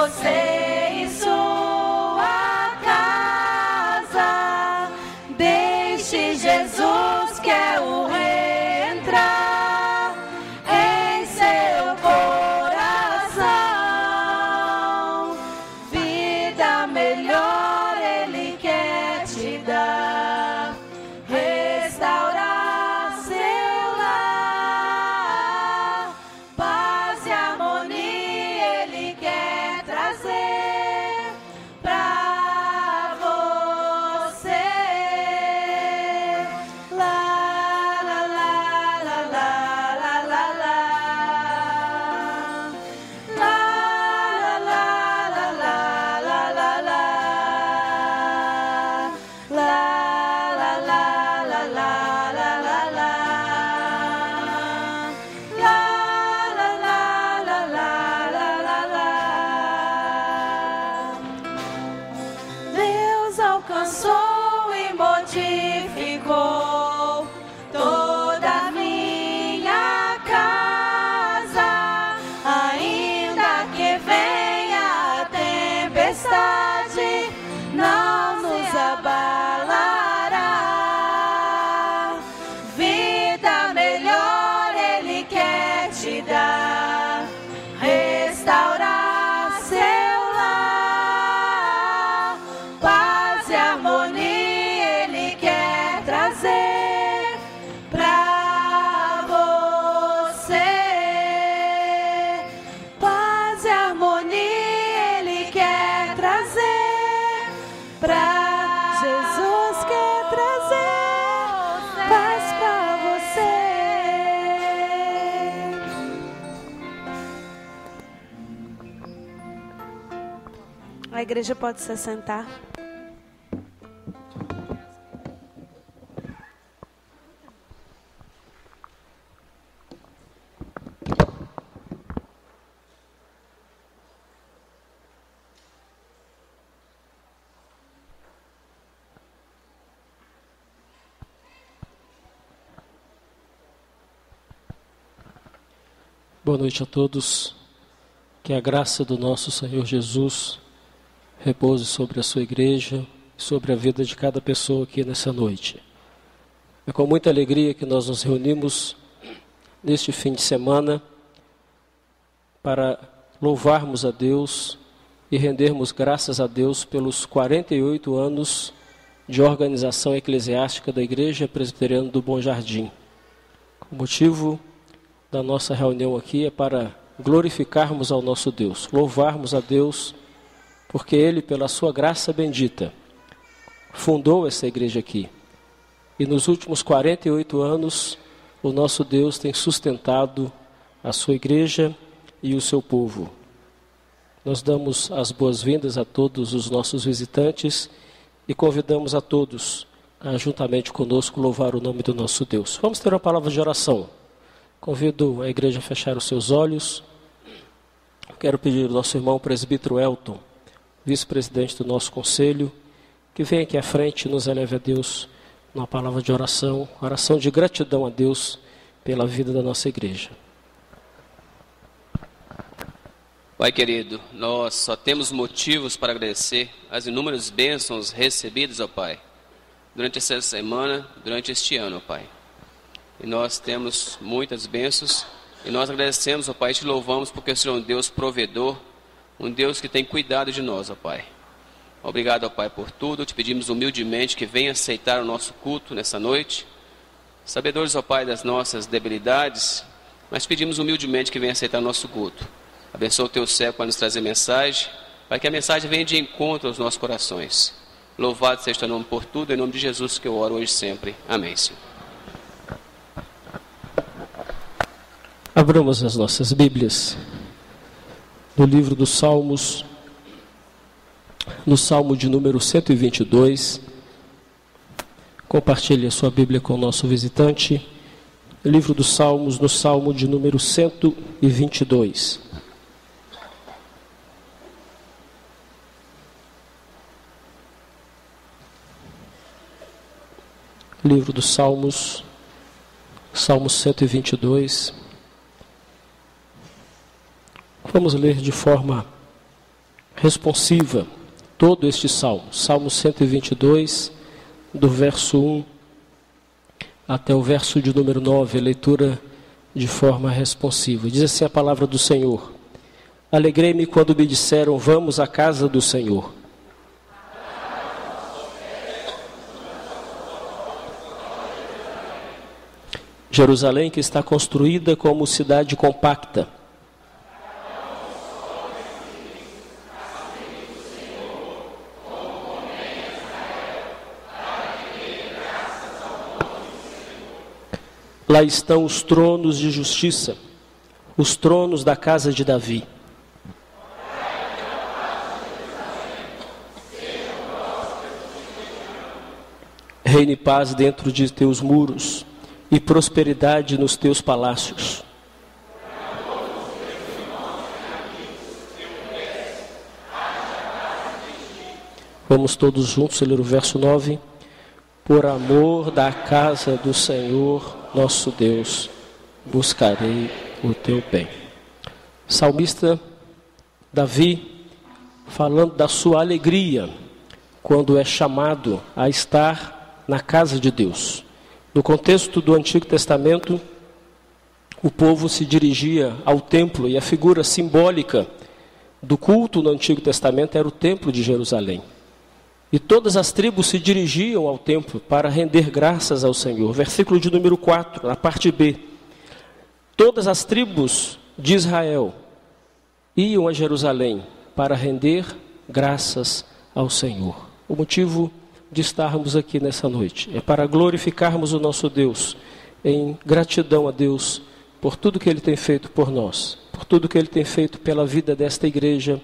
você e sua casa. Deixe Jesus, que é o Rei, entrar em seu coração. Vida melhor Ele quer te dar, restaurar seu lar, paz e harmonia Ele quer trazer pra você. Lá, lá, lá, lá, lá, lá, lá, lá. Lá, lá, lá, lá, lá, lá, lá, lá. Lá, lá, lá, lá, lá, lá, lá, lá. Lá, lá, lá, lá, lá, lá, lá, lá. Deus alcançou e modificou toda a minha casa. Ainda que venha a tempestade, não nos abalará. Vida melhor Ele quer te dar, restaurar seu lar, paz e harmonia Ele quer trazer pra você. Paz e harmonia Ele quer trazer pra Jesus, quer trazer paz pra você. A igreja pode se sentar. Boa noite a todos. Que a graça do nosso Senhor Jesus repouse sobre a sua igreja e sobre a vida de cada pessoa aqui nessa noite. É com muita alegria que nós nos reunimos neste fim de semana para louvarmos a Deus e rendermos graças a Deus pelos 48 anos de organização eclesiástica da Igreja Presbiteriana do Bom Jardim. O motivo da nossa reunião aqui é para glorificarmos ao nosso Deus, louvarmos a Deus, porque Ele, pela sua graça bendita, fundou essa igreja aqui. E nos últimos 48 anos, o nosso Deus tem sustentado a sua igreja e o seu povo. Nós damos as boas-vindas a todos os nossos visitantes e convidamos a todos a, juntamente conosco, louvar o nome do nosso Deus. Vamos ter uma palavra de oração. Convido a igreja a fechar os seus olhos. Quero pedir ao nosso irmão presbítero Elton, vice-presidente do nosso conselho, que venha aqui à frente e nos eleve a Deus numa palavra de oração, oração de gratidão a Deus pela vida da nossa igreja. Pai querido, nós só temos motivos para agradecer as inúmeras bênçãos recebidas, ó Pai, durante essa semana, durante este ano, ó Pai. E nós temos muitas bênçãos e nós agradecemos, ó Pai, e te louvamos porque o Senhor é um Deus provedor, um Deus que tem cuidado de nós, ó Pai. Obrigado, ó Pai, por tudo. Te pedimos humildemente que venha aceitar o nosso culto nessa noite. Sabedores, ó Pai, das nossas debilidades, mas pedimos humildemente que venha aceitar o nosso culto. Abençoa o teu servo para nos trazer mensagem, para que a mensagem venha de encontro aos nossos corações. Louvado seja o teu nome por tudo, em nome de Jesus que eu oro hoje e sempre. Amém, Senhor. Abramos as nossas Bíblias no livro dos Salmos, no Salmo de número 122. Compartilhe a sua Bíblia com o nosso visitante. Livro dos Salmos, no Salmo de número 122. Livro dos Salmos, Salmo 122. Vamos ler de forma responsiva todo este salmo. Salmo 122, do verso 1 até o verso de número 9, a leitura de forma responsiva. Diz assim a palavra do Senhor: Alegrei-me quando me disseram, vamos à casa do Senhor. Jerusalém, que está construída como cidade compacta. Lá estão os tronos de justiça, os tronos da casa de Davi. Reine paz dentro de teus muros e prosperidade nos teus palácios. Vamos todos juntos ler o verso 9. Por amor da casa do Senhor, nosso Deus, buscarei o teu bem. Salmista Davi, falando da sua alegria, quando é chamado a estar na casa de Deus. No contexto do Antigo Testamento, o povo se dirigia ao templo e a figura simbólica do culto no Antigo Testamento era o templo de Jerusalém. E todas as tribos se dirigiam ao templo para render graças ao Senhor. Versículo de número 4, na parte B. Todas as tribos de Israel iam a Jerusalém para render graças ao Senhor. O motivo de estarmos aqui nessa noite é para glorificarmos o nosso Deus em gratidão a Deus por tudo que Ele tem feito por nós, por tudo que Ele tem feito pela vida desta igreja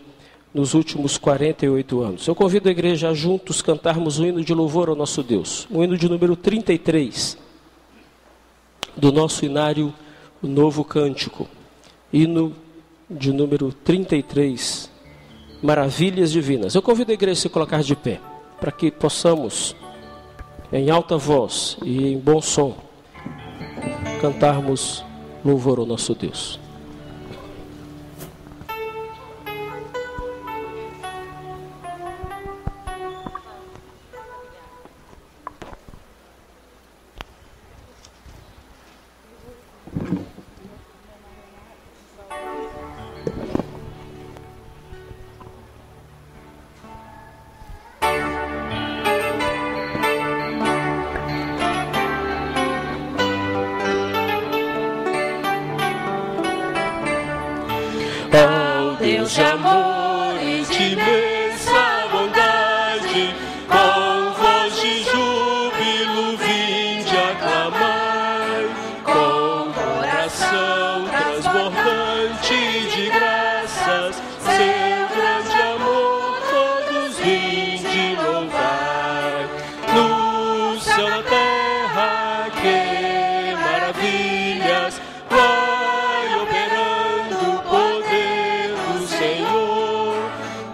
nos últimos 48 anos. Eu convido a igreja a juntos cantarmos o hino de louvor ao nosso Deus, o hino de número 33, do nosso inário, o Novo Cântico. Hino de número 33, Maravilhas Divinas. Eu convido a igreja a se colocar de pé, para que possamos, em alta voz e em bom som, cantarmos louvor ao nosso Deus. Deus de amor e de imensa bondade, com voz de júbilo vinde aclamai, com coração transbordante de graças, seu grande amor todos vinde louvar. No céu, na terra, que maravilhas vai operando o poder do Senhor,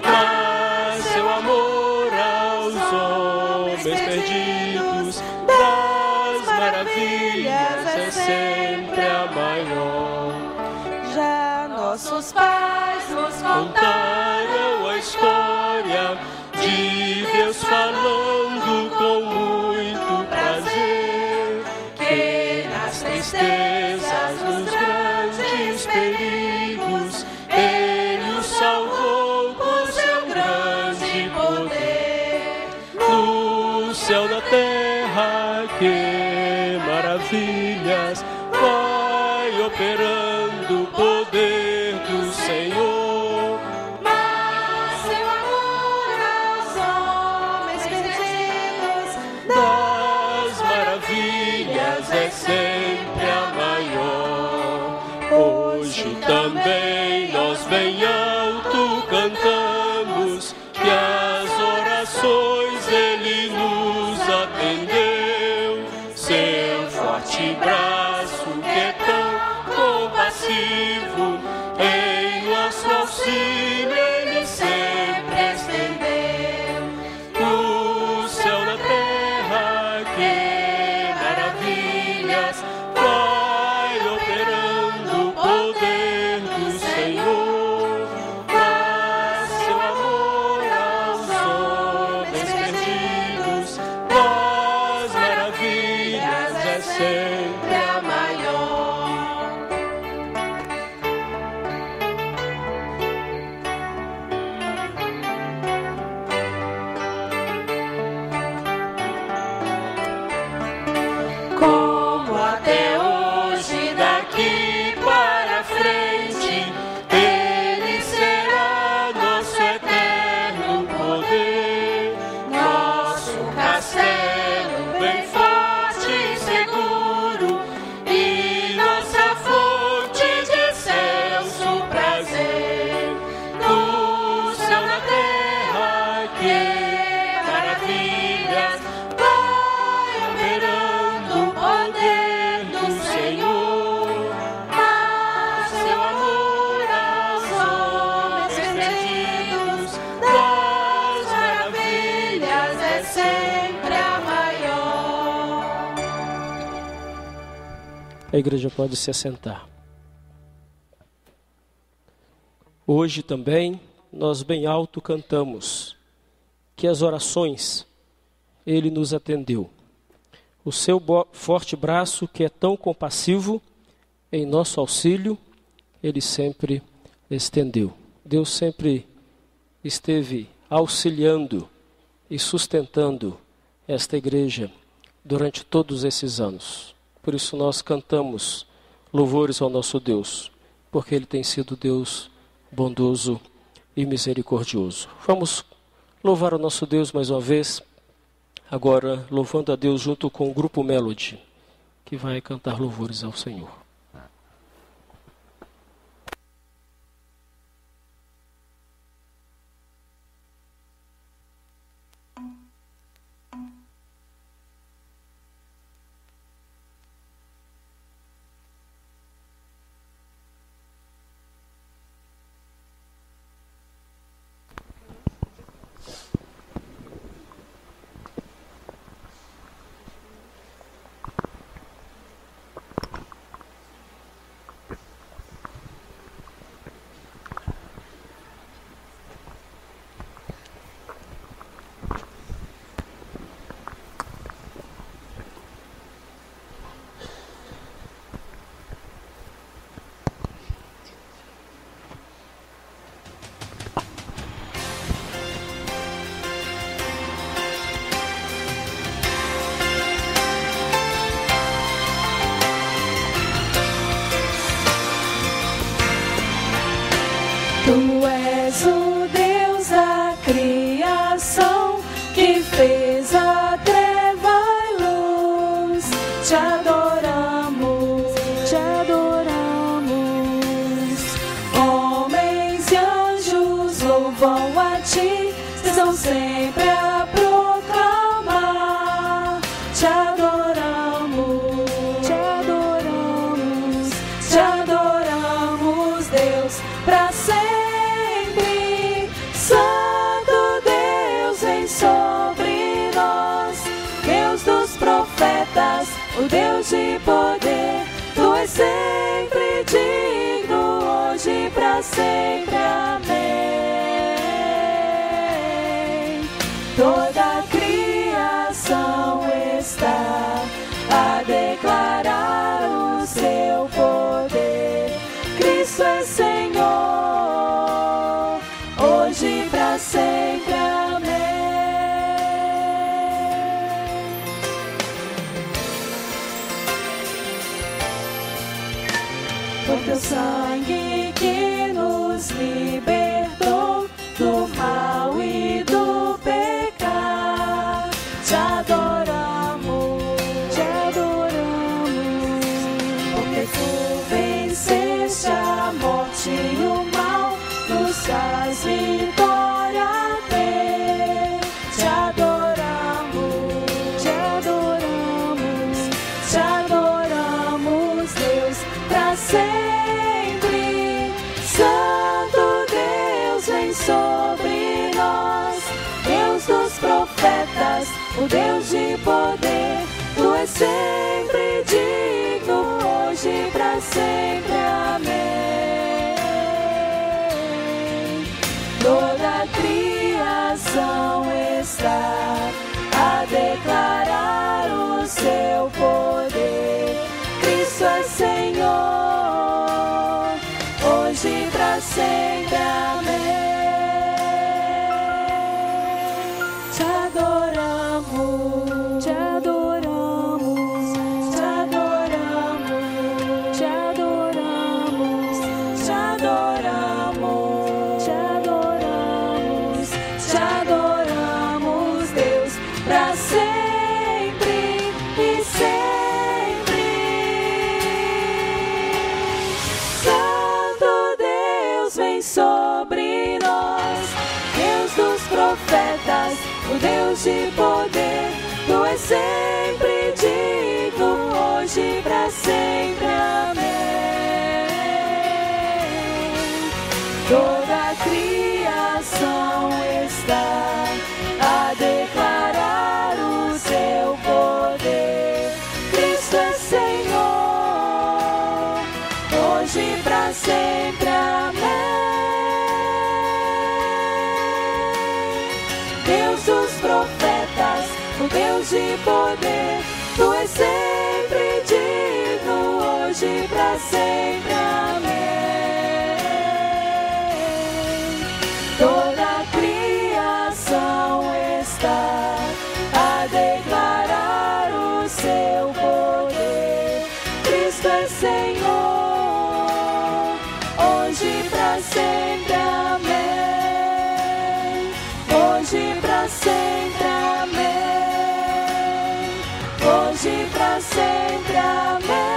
mas seu amor aos homens perdidos das maravilhas é sempre a maior. Já nossos pais nos Contaram a história de Deus falando com muito prazer, que nas tristezas, nos grandes perigos, Ele os salvou com seu grande poder. No céu, na terra, que maravilhas vai operando o poder do Senhor. Mas seu amor aos homens perdidos Das maravilhas é sempre a maior. Hoje também nós bem alto cantamos que as orações Ele nos atendeu. Seu forte braço que é tão compassivo, em nosso auxílio Ele sempre estendeu. No céu, na terra, que maravilhas vai operando o poder do Senhor. Mas seu amor A igreja pode se assentar. Hoje também nós bem alto cantamos que as orações Ele nos atendeu. O seu forte braço, que é tão compassivo, em nosso auxílio, Ele sempre estendeu. Deus sempre esteve auxiliando e sustentando esta igreja durante todos esses anos. Por isso nós cantamos louvores ao nosso Deus, porque Ele tem sido Deus bondoso e misericordioso. Vamos louvar o nosso Deus mais uma vez, agora louvando a Deus junto com o grupo Melody, que vai cantar louvores ao Senhor. Tu és o Deus da criação, que fez a treva e luz. Te adoramos, te adoramos. Homens e anjos louvam a ti, estão sempre a proclamar. Te adoramos, te adoramos, te adoramos, Deus, pra sempre. Santo Deus, vem sobre nós, Deus dos profetas, o Deus de poder. Tu és sempre digno, hoje e pra sempre. Amém. Toda a criação está a declarar o seu poder. Cristo é Senhor, hoje e pra sempre. Amém. Por teu sangue que nos libertou do mal e do pecado, te adoramos, te adoramos. Porque tu venceste a morte e o mal, nos faz vitória ter. Te adoramos, te adoramos, te adoramos, Deus, pra sempre. Santo Deus, vem sobre nós, Deus dos profetas, o Deus de poder. Tu és sempre digno, hoje e pra sempre. Amém. Toda a criação está a declarar o seu poder. Cristo é Senhor, hoje e pra sempre. Amém. Te adoramos, te adoramos, te adoramos, te adoramos, te adoramos, te adoramos, te adoramos, Deus, pra sempre e sempre. Santo Deus, vem sobre nós, Deus dos profetas, o Deus de poder. Tu és sempre digno, hoje e pra sempre. Amém. Toda a criação está a declarar o seu poder. Cristo é Senhor, hoje e pra sempre. Amém. Deus dos profetas, o Deus de poder, tu és sempre digno, hoje e pra sempre. Amém. Toda a criação está a declarar o seu poder. Cristo é Senhor, hoje e pra sempre. Amém. Hoje e pra sempre. Amém. Hoje e pra sempre. Amém.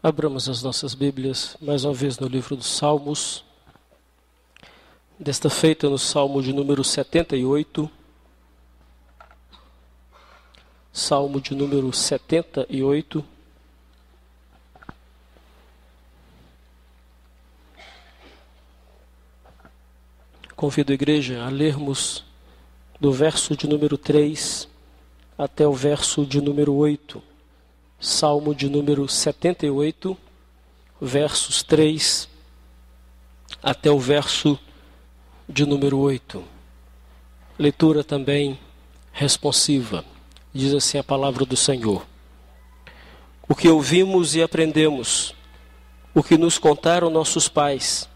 Abramos as nossas Bíblias, mais uma vez no livro dos Salmos. Desta feita no Salmo de número 78. Salmo de número 78. Convido a igreja a lermos do verso de número 3 até o verso de número 8. Salmo de número 78, versos 3 até o verso de número 8. Leitura também responsiva. Diz assim a palavra do Senhor. O que ouvimos e aprendemos, o que nos contaram nossos pais,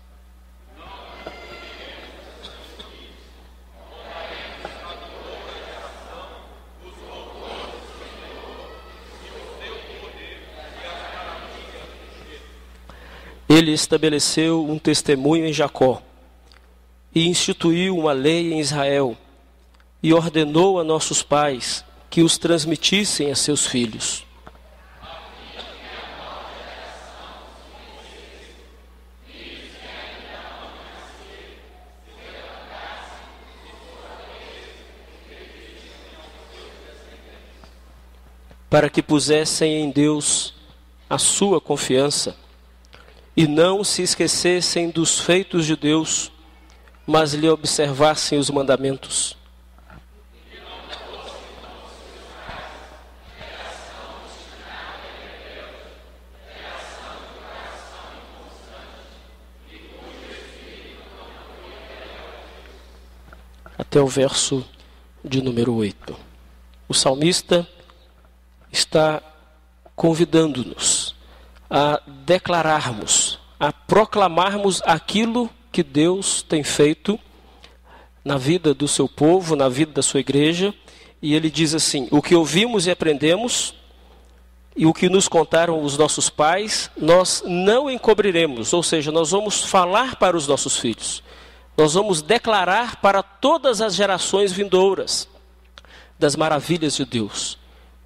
Ele estabeleceu um testemunho em Jacó, e instituiu uma lei em Israel, e ordenou a nossos pais que os transmitissem a seus filhos. Para que pusessem em Deus a sua confiança, e não se esquecessem dos feitos de Deus, mas lhe observassem os mandamentos. Até o verso de número 8. O salmista está convidando-nos a declararmos, a proclamarmos aquilo que Deus tem feito na vida do seu povo, na vida da sua igreja. E ele diz assim: o que ouvimos e aprendemos, e o que nos contaram os nossos pais, nós não encobriremos. Ou seja, nós vamos falar para os nossos filhos, nós vamos declarar para todas as gerações vindouras das maravilhas de Deus,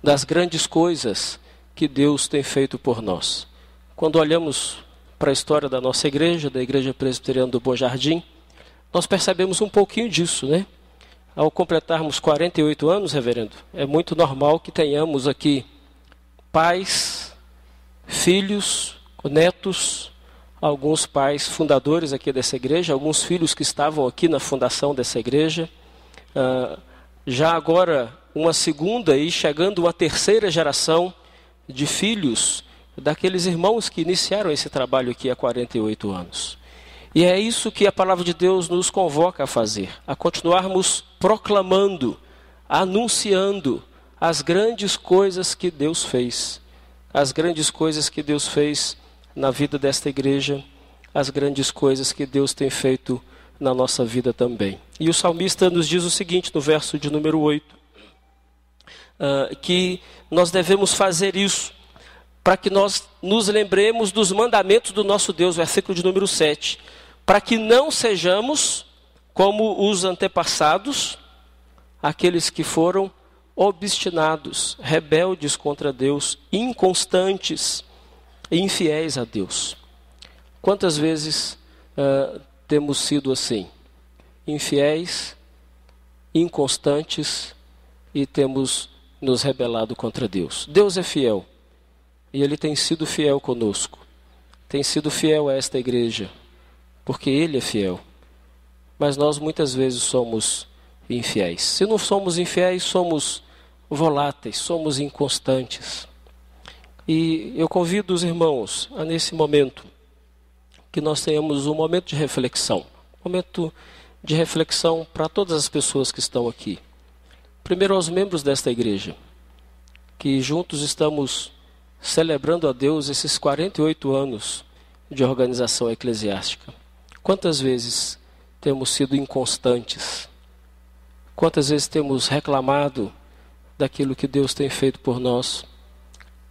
das grandes coisas que Deus tem feito por nós. Quando olhamos para a história da nossa igreja, da Igreja Presbiteriana do Bom Jardim, nós percebemos um pouquinho disso, né? Ao completarmos 48 anos, reverendo, é muito normal que tenhamos aqui pais, filhos, netos, alguns pais fundadores aqui dessa igreja, alguns filhos que estavam aqui na fundação dessa igreja, já agora uma segunda e chegando uma terceira geração de filhos daqueles irmãos que iniciaram esse trabalho aqui há 48 anos. E é isso que a palavra de Deus nos convoca a fazer, a continuarmos proclamando, anunciando as grandes coisas que Deus fez, as grandes coisas que Deus fez na vida desta igreja, as grandes coisas que Deus tem feito na nossa vida também. E o salmista nos diz o seguinte no verso de número 8, que nós devemos fazer isso, para que nós nos lembremos dos mandamentos do nosso Deus, versículo de número 7, para que não sejamos como os antepassados, aqueles que foram obstinados, rebeldes contra Deus, inconstantes e infiéis a Deus. Quantas vezes temos sido assim? Infiéis, inconstantes e temos nos rebelado contra Deus. Deus é fiel e Ele tem sido fiel conosco. Tem sido fiel a esta igreja, porque Ele é fiel. Mas nós muitas vezes somos infiéis. Se não somos infiéis, somos voláteis, somos inconstantes. E eu convido os irmãos a, nesse momento, que nós tenhamos um momento de reflexão. Momento de reflexão para todas as pessoas que estão aqui. Primeiro aos membros desta igreja, que juntos estamos celebrando a Deus esses 48 anos de organização eclesiástica. Quantas vezes temos sido inconstantes? Quantas vezes temos reclamado daquilo que Deus tem feito por nós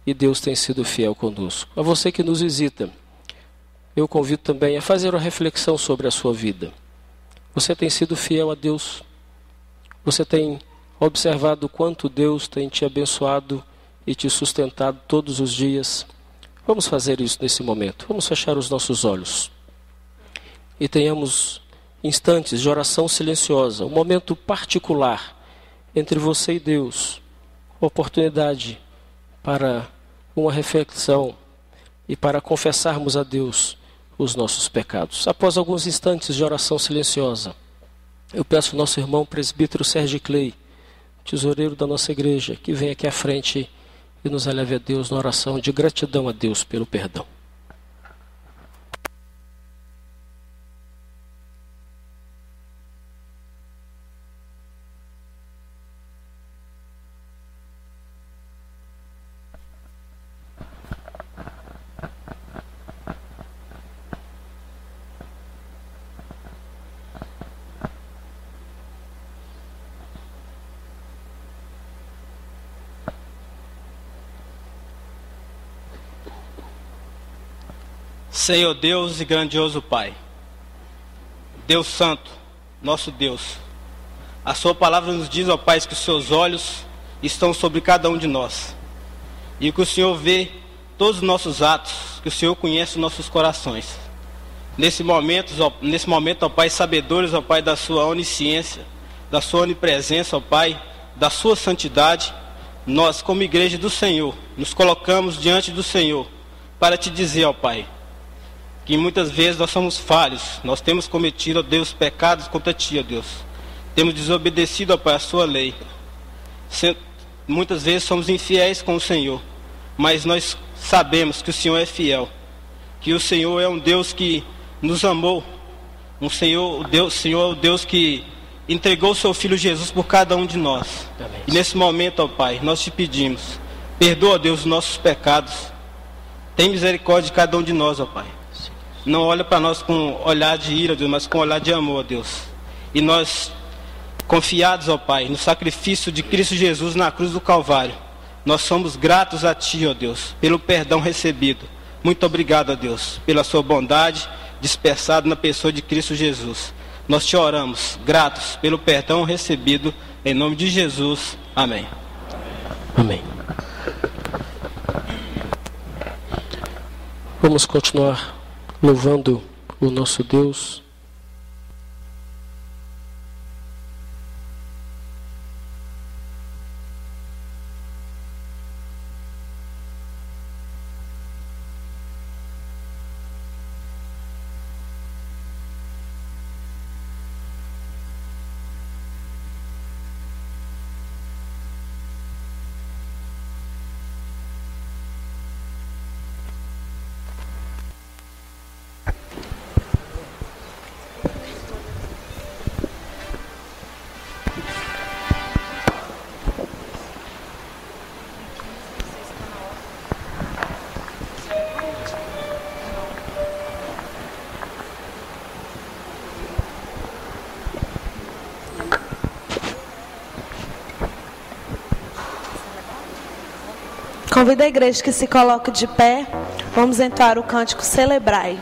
e Deus tem sido fiel conosco? A você que nos visita, eu convido também a fazer uma reflexão sobre a sua vida. Você tem sido fiel a Deus? Você tem observado o quanto Deus tem te abençoado e te sustentado todos os dias? Vamos fazer isso nesse momento. Vamos fechar os nossos olhos e tenhamos instantes de oração silenciosa, um momento particular entre você e Deus, oportunidade para uma reflexão e para confessarmos a Deus os nossos pecados. Após alguns instantes de oração silenciosa, eu peço ao nosso irmão presbítero Sérgio Clay, tesoureiro da nossa igreja, que venha aqui à frente e nos eleve a Deus na oração de gratidão a Deus pelo perdão. Senhor Deus e grandioso Pai, Deus Santo, nosso Deus, a sua palavra nos diz, ó Pai, que os seus olhos estão sobre cada um de nós e que o Senhor vê todos os nossos atos, que o Senhor conhece os nossos corações. Nesse momento, ó Pai, sabedores, ó Pai, da sua onisciência, da sua onipresença, ó Pai, da sua santidade, nós, como igreja do Senhor, nos colocamos diante do Senhor para te dizer, ó Pai, que muitas vezes nós somos falhos, nós temos cometido, ó Deus, pecados contra Ti, ó Deus. Temos desobedecido, ó Pai, a Sua lei. Muitas vezes somos infiéis com o Senhor, mas nós sabemos que o Senhor é fiel, que o Senhor é um Deus que nos amou, o Senhor é o Deus que entregou o Seu Filho Jesus por cada um de nós. Amém. E nesse momento, ó Pai, nós te pedimos, perdoa, ó Deus, os nossos pecados, tem misericórdia de cada um de nós, ó Pai. Não olha para nós com olhar de ira, Deus, mas com olhar de amor, Deus. E nós, confiados, ó Pai, no sacrifício de Cristo Jesus na cruz do Calvário, nós somos gratos a Ti, ó Deus, pelo perdão recebido. Muito obrigado, ó Deus, pela Sua bondade dispersada na pessoa de Cristo Jesus. Nós te oramos, gratos pelo perdão recebido, em nome de Jesus. Amém. Amém. Vamos continuar louvando o nosso Deus. Convido a igreja que se coloque de pé. Vamos entoar o cântico Celebrai.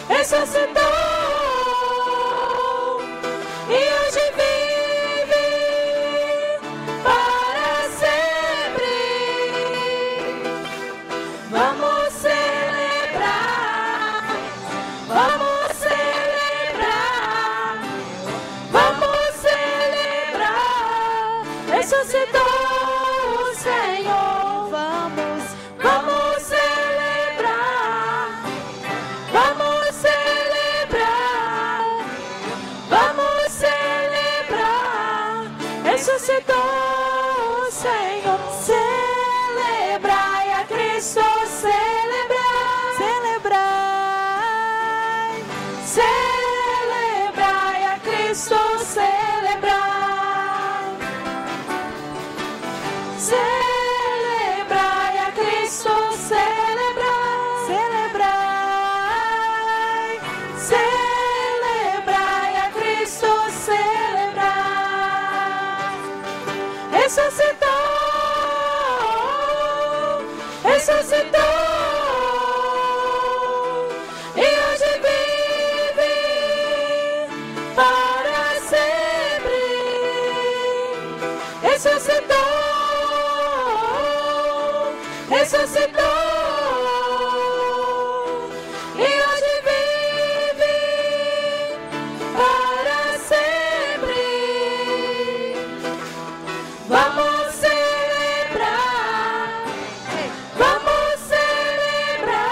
ressuscitou, e hoje vive para sempre. Vamos celebrar, vamos celebrar, vamos celebrar. Ressuscitou o Senhor, vamos celebrar, vamos celebrar, vamos celebrar. Ressuscitou o Senhor, celebrai a Cristo, celebrai, celebrai, celebrai a Cristo, celebrai, celebrai a Cristo, celebrai, celebrai, celebrai a Cristo, celebrai. Ressuscitou, ressuscitou, e hoje vive para sempre. Ressuscitou, ressuscitou, e hoje vive para sempre. Vamos celebrar, vamos celebrar,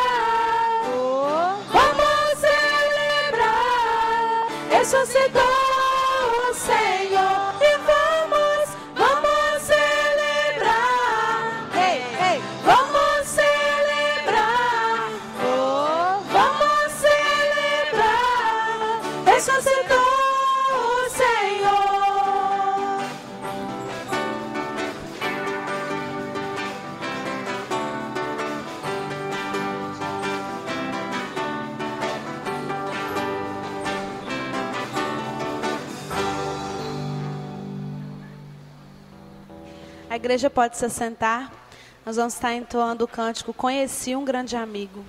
vamos celebrar. Ressuscitou o Senhor, e vamos celebrar, vamos celebrar, vamos celebrar. Ressuscitou o Senhor. A igreja pode se assentar. Nós vamos estar entoando o cântico Conheci um Grande Amigo.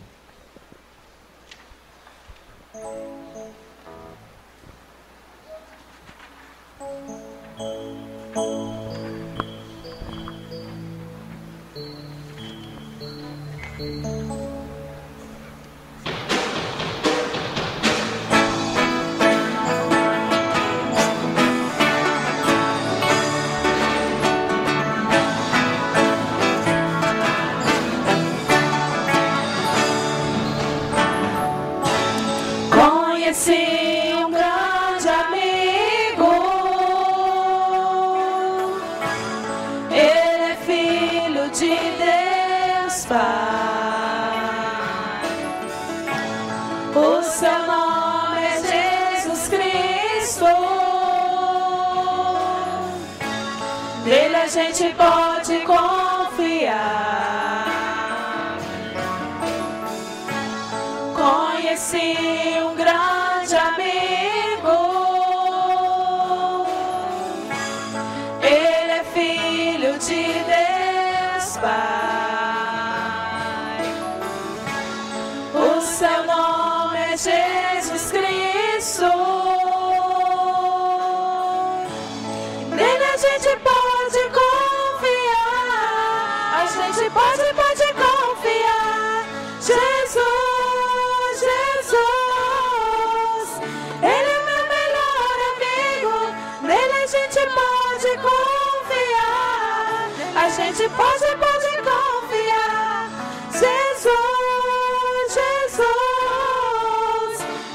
Conheci um grande amigo, ele é filho de Deus Pai. O seu nome é Jesus Cristo, nele a gente pode confiar. Conheci um grande amigo, ele é filho de Deus Pai. O seu nome é Jesus Cristo, nele a gente pode confiar, a gente pode confiar. Jesus, ele é meu melhor amigo, nele a gente pode confiar, a gente pode confiar. Jesus,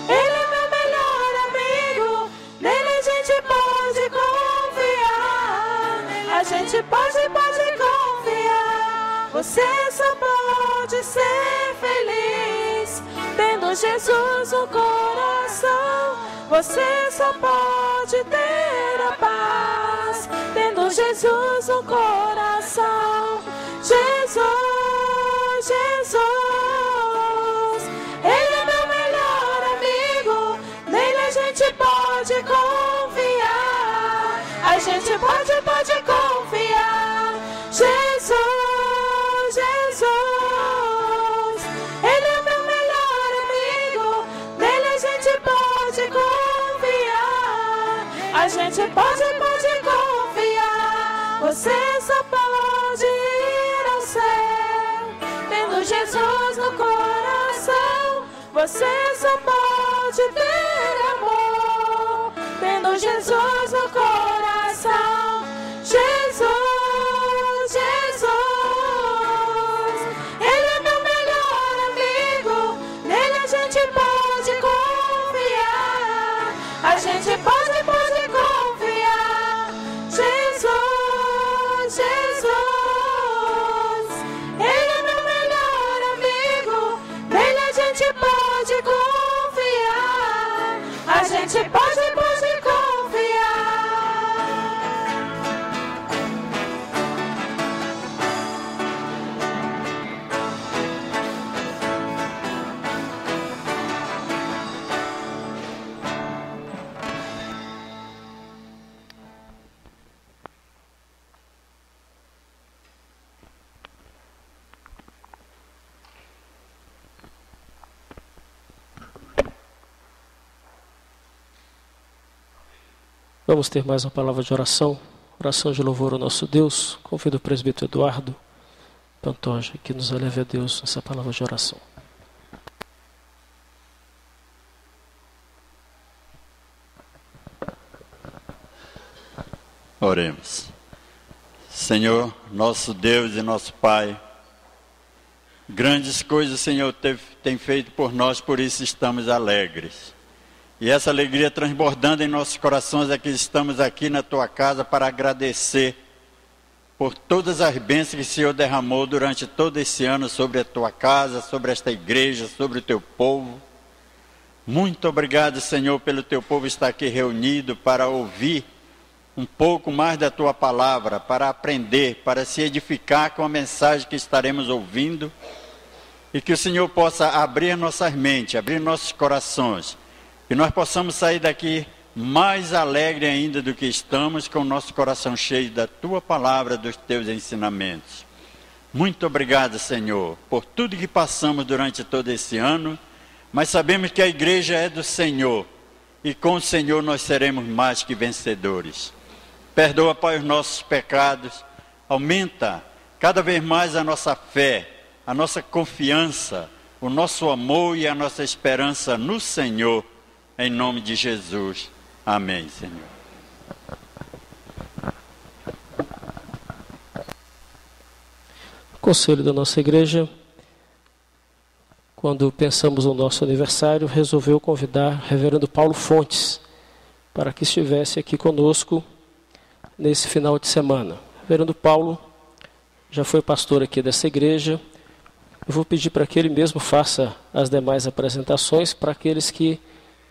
ele é meu melhor amigo, nele a gente pode confiar, a gente pode confiar. Você só pode ser feliz tendo Jesus no coração. Você só pode ter a paz tendo Jesus no coração. Jesus, ele é meu melhor amigo, nele a gente pode confiar, a gente pode confiar. Jesus, gente pode confiar. Você só pode ir ao céu tendo Jesus no coração. Você só pode ter amor tendo Jesus no coração. Jesus, Jesus, Ele é meu melhor amigo, nele a gente pode confiar. A gente pode confiar. Jesus, Jesus, Ele é meu melhor amigo, nele a gente pode confiar. A gente pode confiar. Vamos ter mais uma palavra de oração, oração de louvor ao nosso Deus. Convido o presbítero Eduardo Pantoja que nos eleve a Deus nessa palavra de oração. Oremos. Senhor, nosso Deus e nosso Pai, grandes coisas o Senhor tem feito por nós, por isso estamos alegres. E essa alegria transbordando em nossos corações é que estamos aqui na Tua casa para agradecer por todas as bênçãos que o Senhor derramou durante todo esse ano sobre a Tua casa, sobre esta igreja, sobre o Teu povo. Muito obrigado, Senhor, pelo Teu povo estar aqui reunido para ouvir um pouco mais da Tua palavra, para aprender, para se edificar com a mensagem que estaremos ouvindo. E que o Senhor possa abrir nossas mentes, abrir nossos corações. Que nós possamos sair daqui mais alegre ainda do que estamos, com o nosso coração cheio da Tua palavra, dos Teus ensinamentos. Muito obrigado, Senhor, por tudo que passamos durante todo esse ano, mas sabemos que a igreja é do Senhor, e com o Senhor nós seremos mais que vencedores. Perdoa, Pai, os nossos pecados, aumenta cada vez mais a nossa fé, a nossa confiança, o nosso amor e a nossa esperança no Senhor. Em nome de Jesus. Amém, Senhor. O conselho da nossa igreja, quando pensamos no nosso aniversário, resolveu convidar o reverendo Paulo Fontes para que estivesse aqui conosco nesse final de semana. O reverendo Paulo já foi pastor aqui dessa igreja. Eu vou pedir para que ele mesmo faça as demais apresentações para aqueles que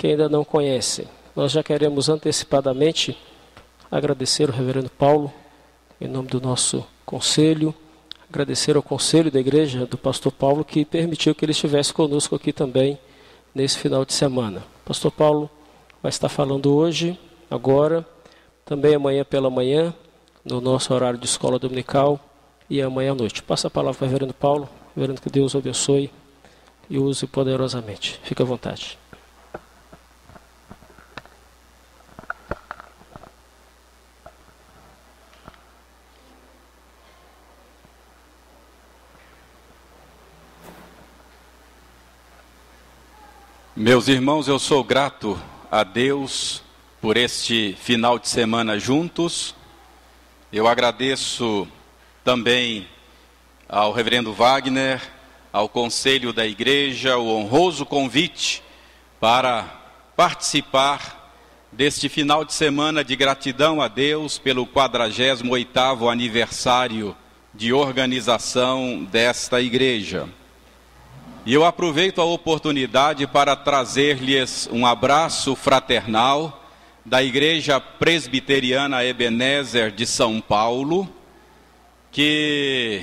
ainda não conhecem. Nós já queremos antecipadamente agradecer ao reverendo Paulo, em nome do nosso conselho, agradecer ao conselho da igreja do pastor Paulo, que permitiu que ele estivesse conosco aqui também nesse final de semana. O pastor Paulo vai estar falando hoje, agora, também amanhã pela manhã, no nosso horário de escola dominical, e amanhã à noite. Passa a palavra para o reverendo Paulo. Reverendo, que Deus o abençoe e o use poderosamente. Fique à vontade. Meus irmãos, eu sou grato a Deus por este final de semana juntos. Eu agradeço também ao reverendo Wagner, ao conselho da igreja, o honroso convite para participar deste final de semana de gratidão a Deus pelo 48º aniversário de organização desta igreja. E eu aproveito a oportunidade para trazer-lhes um abraço fraternal da Igreja Presbiteriana Ebenezer de São Paulo, que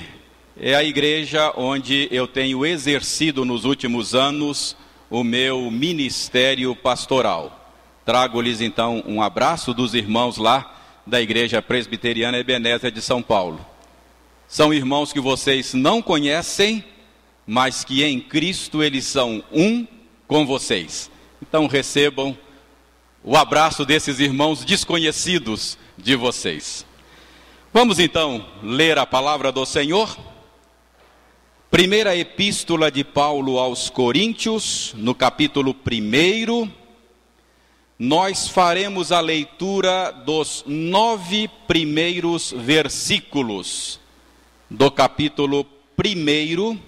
é a igreja onde eu tenho exercido nos últimos anos o meu ministério pastoral. Trago-lhes então um abraço dos irmãos lá da Igreja Presbiteriana Ebenezer de São Paulo. São irmãos que vocês não conhecem, mas que em Cristo eles são um com vocês. Então recebam o abraço desses irmãos desconhecidos de vocês. Vamos então ler a palavra do Senhor. Primeira epístola de Paulo aos Coríntios, no capítulo 1, nós faremos a leitura dos 9 primeiros versículos do capítulo 1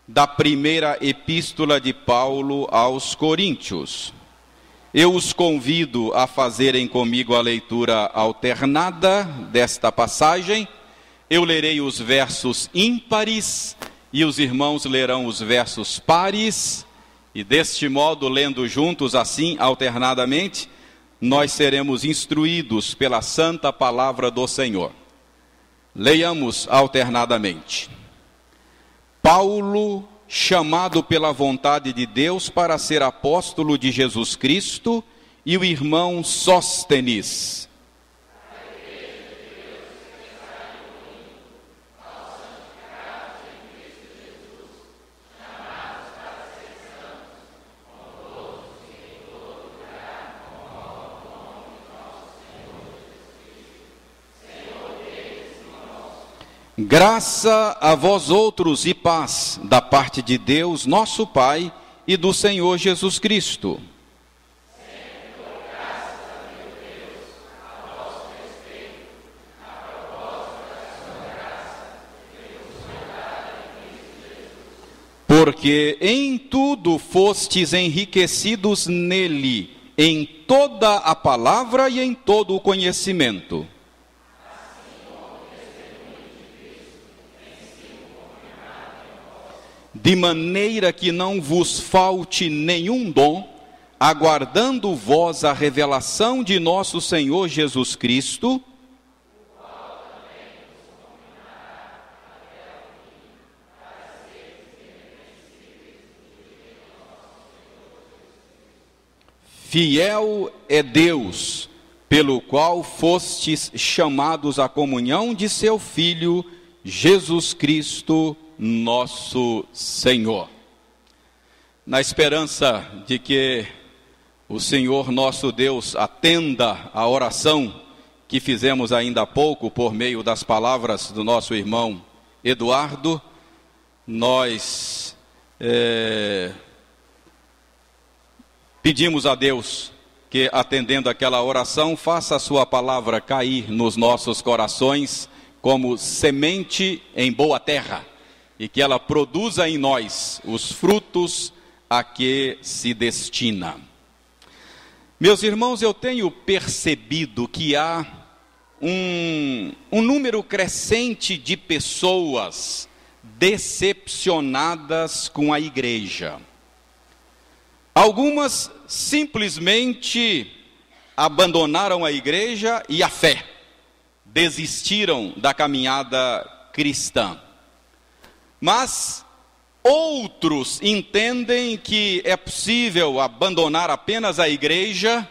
da primeira epístola de Paulo aos Coríntios. Eu os convido a fazerem comigo a leitura alternada desta passagem. Eu lerei os versos ímpares e os irmãos lerão os versos pares. E deste modo, lendo juntos assim, alternadamente, nós seremos instruídos pela santa palavra do Senhor. Leiamos alternadamente. Paulo, chamado pela vontade de Deus para ser apóstolo de Jesus Cristo, e o irmão Sóstenes. Graça a vós outros e paz da parte de Deus, nosso Pai, e do Senhor Jesus Cristo. Porque em tudo fostes enriquecidos nele, em toda a palavra e em todo o conhecimento. De maneira que não vos falte nenhum dom, aguardando vós a revelação de nosso Senhor Jesus Cristo, fiel é Deus, pelo qual fostes chamados à comunhão de seu Filho, Jesus Cristo, nosso Senhor. Na esperança de que o Senhor nosso Deus atenda a oração que fizemos ainda há pouco por meio das palavras do nosso irmão Eduardo, nós pedimos a Deus que, atendendo aquela oração, faça a sua palavra cair nos nossos corações como semente em boa terra, e que ela produza em nós os frutos a que se destina. Meus irmãos, eu tenho percebido que há um número crescente de pessoas decepcionadas com a igreja. Algumas simplesmente abandonaram a igreja e a fé, desistiram da caminhada cristã. Mas outros entendem que é possível abandonar apenas a igreja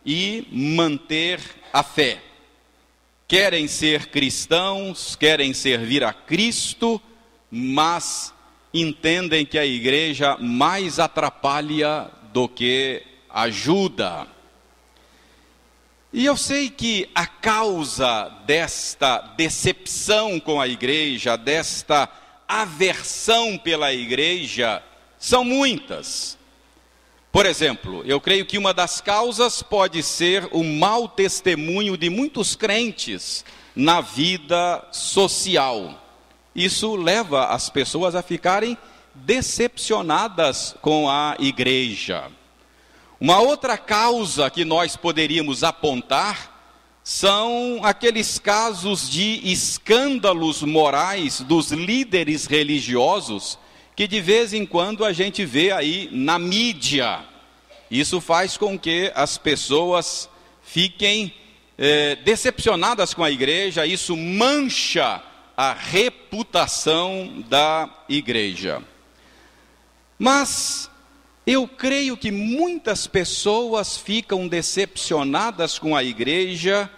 e manter a fé. Querem ser cristãos, querem servir a Cristo, mas entendem que a igreja mais atrapalha do que ajuda. E eu sei que a causa desta decepção com a igreja, desta aversão pela igreja, são muitas. Por exemplo, eu creio que uma das causas pode ser o mau testemunho de muitos crentes na vida social. Isso leva as pessoas a ficarem decepcionadas com a igreja. Uma outra causa que nós poderíamos apontar são aqueles casos de escândalos morais dos líderes religiosos que de vez em quando a gente vê aí na mídia. Isso faz com que as pessoas fiquem decepcionadas com a igreja, isso mancha a reputação da igreja. Mas eu creio que muitas pessoas ficam decepcionadas com a igreja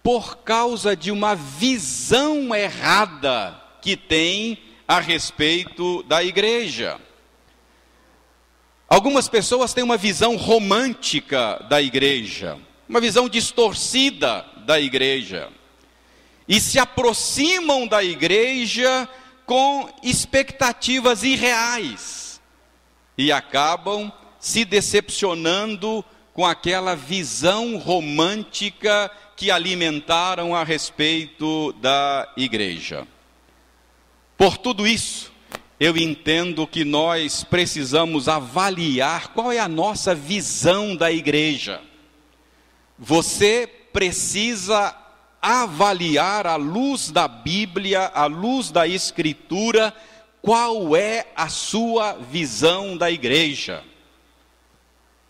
por causa de uma visão errada que tem a respeito da igreja. Algumas pessoas têm uma visão romântica da igreja, uma visão distorcida da igreja, e se aproximam da igreja com expectativas irreais e acabam se decepcionando com aquela visão romântica que alimentaram a respeito da igreja. Por tudo isso, eu entendo que nós precisamos avaliar qual é a nossa visão da igreja. Você precisa avaliar à luz da Bíblia, à luz da Escritura, qual é a sua visão da igreja.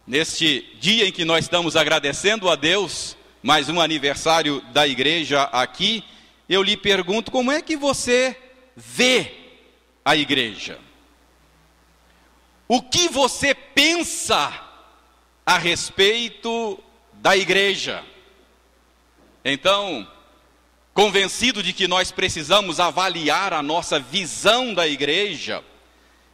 Neste dia em que nós estamos agradecendo a Deus, mais um aniversário da igreja aqui, eu lhe pergunto, como é que você vê a igreja? O que você pensa a respeito da igreja? Então, convencido de que nós precisamos avaliar a nossa visão da igreja,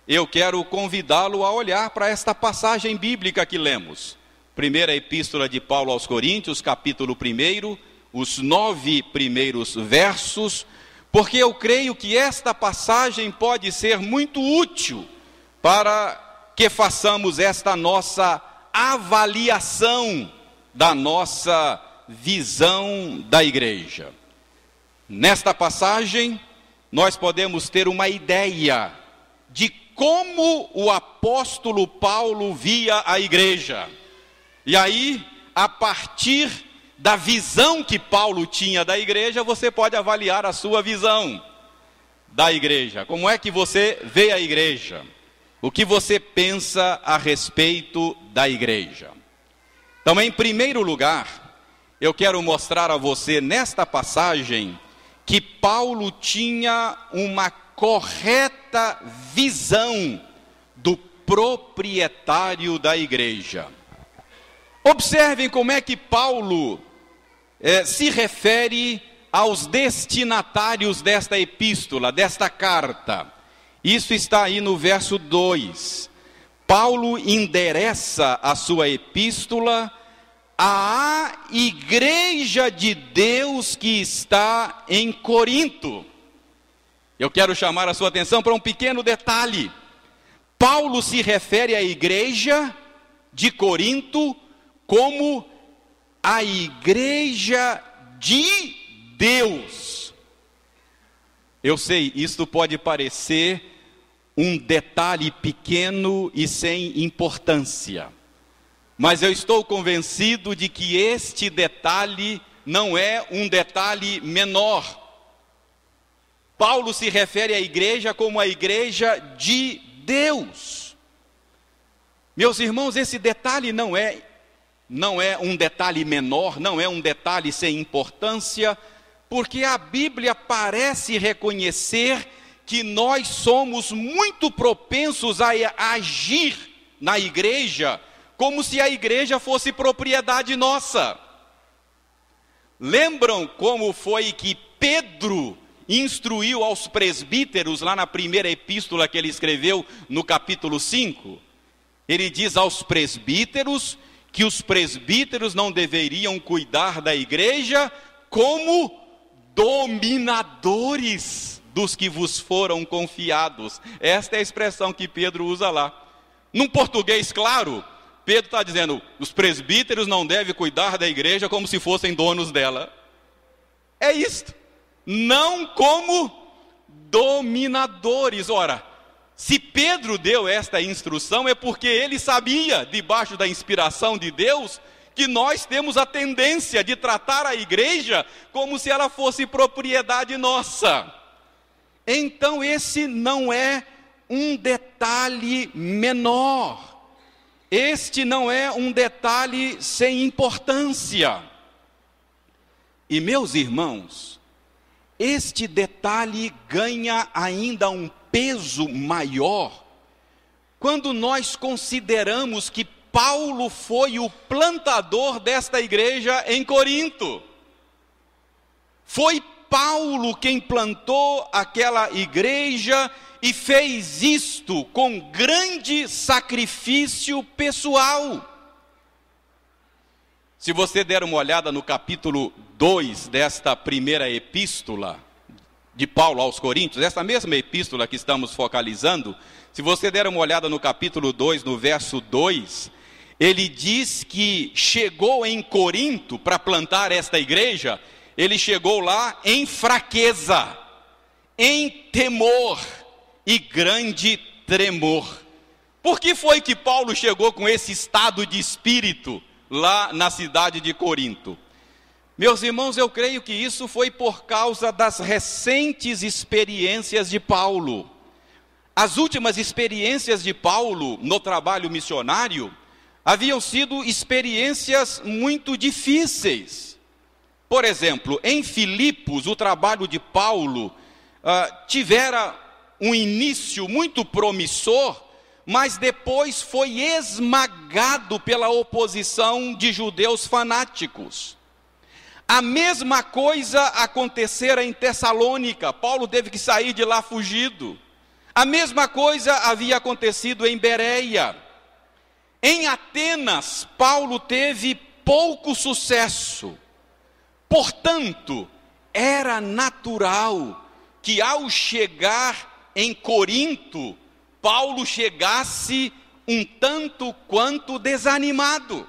eu quero convidá-lo a olhar para esta passagem bíblica que lemos. Primeira epístola de Paulo aos Coríntios, capítulo 1, os 9 primeiros versos, porque eu creio que esta passagem pode ser muito útil para que façamos esta nossa avaliação da nossa visão da igreja. Nesta passagem, nós podemos ter uma ideia de como o apóstolo Paulo via a igreja. E aí, a partir da visão que Paulo tinha da igreja, você pode avaliar a sua visão da igreja. Como é que você vê a igreja? O que você pensa a respeito da igreja? Então, em primeiro lugar, eu quero mostrar a você nesta passagem que Paulo tinha uma correta visão do proprietário da igreja. Observem como é que Paulo se refere aos destinatários desta epístola, desta carta. Isso está aí no verso 2. Paulo endereça a sua epístola à igreja de Deus que está em Corinto. Eu quero chamar a sua atenção para um pequeno detalhe. Paulo se refere à igreja de Corinto como a igreja de Deus. Eu sei, isto pode parecer um detalhe pequeno e sem importância, mas eu estou convencido de que este detalhe não é um detalhe menor. Paulo se refere à igreja como a igreja de Deus. Meus irmãos, esse detalhe não é um detalhe menor, não é um detalhe sem importância, porque a Bíblia parece reconhecer que nós somos muito propensos a agir na igreja como se a igreja fosse propriedade nossa. Lembram como foi que Pedro instruiu aos presbíteros lá na primeira epístola que ele escreveu no capítulo 5? Ele diz aos presbíteros que os presbíteros não deveriam cuidar da igreja como dominadores dos que vos foram confiados. Esta é a expressão que Pedro usa lá. Num português claro, Pedro está dizendo, os presbíteros não devem cuidar da igreja como se fossem donos dela. É isto. Não como dominadores. Ora, se Pedro deu esta instrução é porque ele sabia, debaixo da inspiração de Deus, que nós temos a tendência de tratar a igreja como se ela fosse propriedade nossa. Então esse não é um detalhe menor. Este não é um detalhe sem importância. E meus irmãos, este detalhe ganha ainda um peso maior quando nós consideramos que Paulo foi o plantador desta igreja em Corinto. Foi Paulo quem plantou aquela igreja e fez isto com grande sacrifício pessoal. Se você der uma olhada no capítulo 2 desta primeira epístola de Paulo aos Coríntios, essa mesma epístola que estamos focalizando, se você der uma olhada no capítulo 2, no verso 2, ele diz que chegou em Corinto para plantar esta igreja, ele chegou lá em fraqueza, em temor e grande tremor. Por que foi que Paulo chegou com esse estado de espírito lá na cidade de Corinto? Meus irmãos, eu creio que isso foi por causa das recentes experiências de Paulo. As últimas experiências de Paulo no trabalho missionário haviam sido experiências muito difíceis. Por exemplo, em Filipos, o trabalho de Paulo tivera um início muito promissor, mas depois foi esmagado pela oposição de judeus fanáticos. A mesma coisa acontecera em Tessalônica. Paulo teve que sair de lá fugido. A mesma coisa havia acontecido em Bereia. Em Atenas, Paulo teve pouco sucesso. Portanto, era natural que ao chegar em Corinto, Paulo chegasse um tanto quanto desanimado.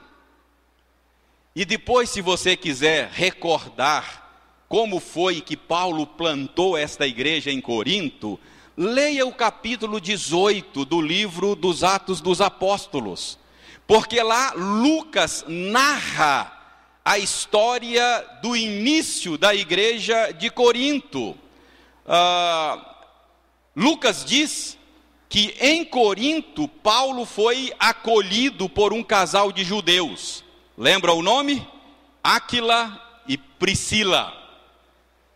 E depois, se você quiser recordar como foi que Paulo plantou esta igreja em Corinto, leia o capítulo 18 do livro dos Atos dos Apóstolos, porque lá Lucas narra a história do início da igreja de Corinto. Lucas diz que em Corinto Paulo foi acolhido por um casal de judeus. Lembra o nome? Áquila e Priscila.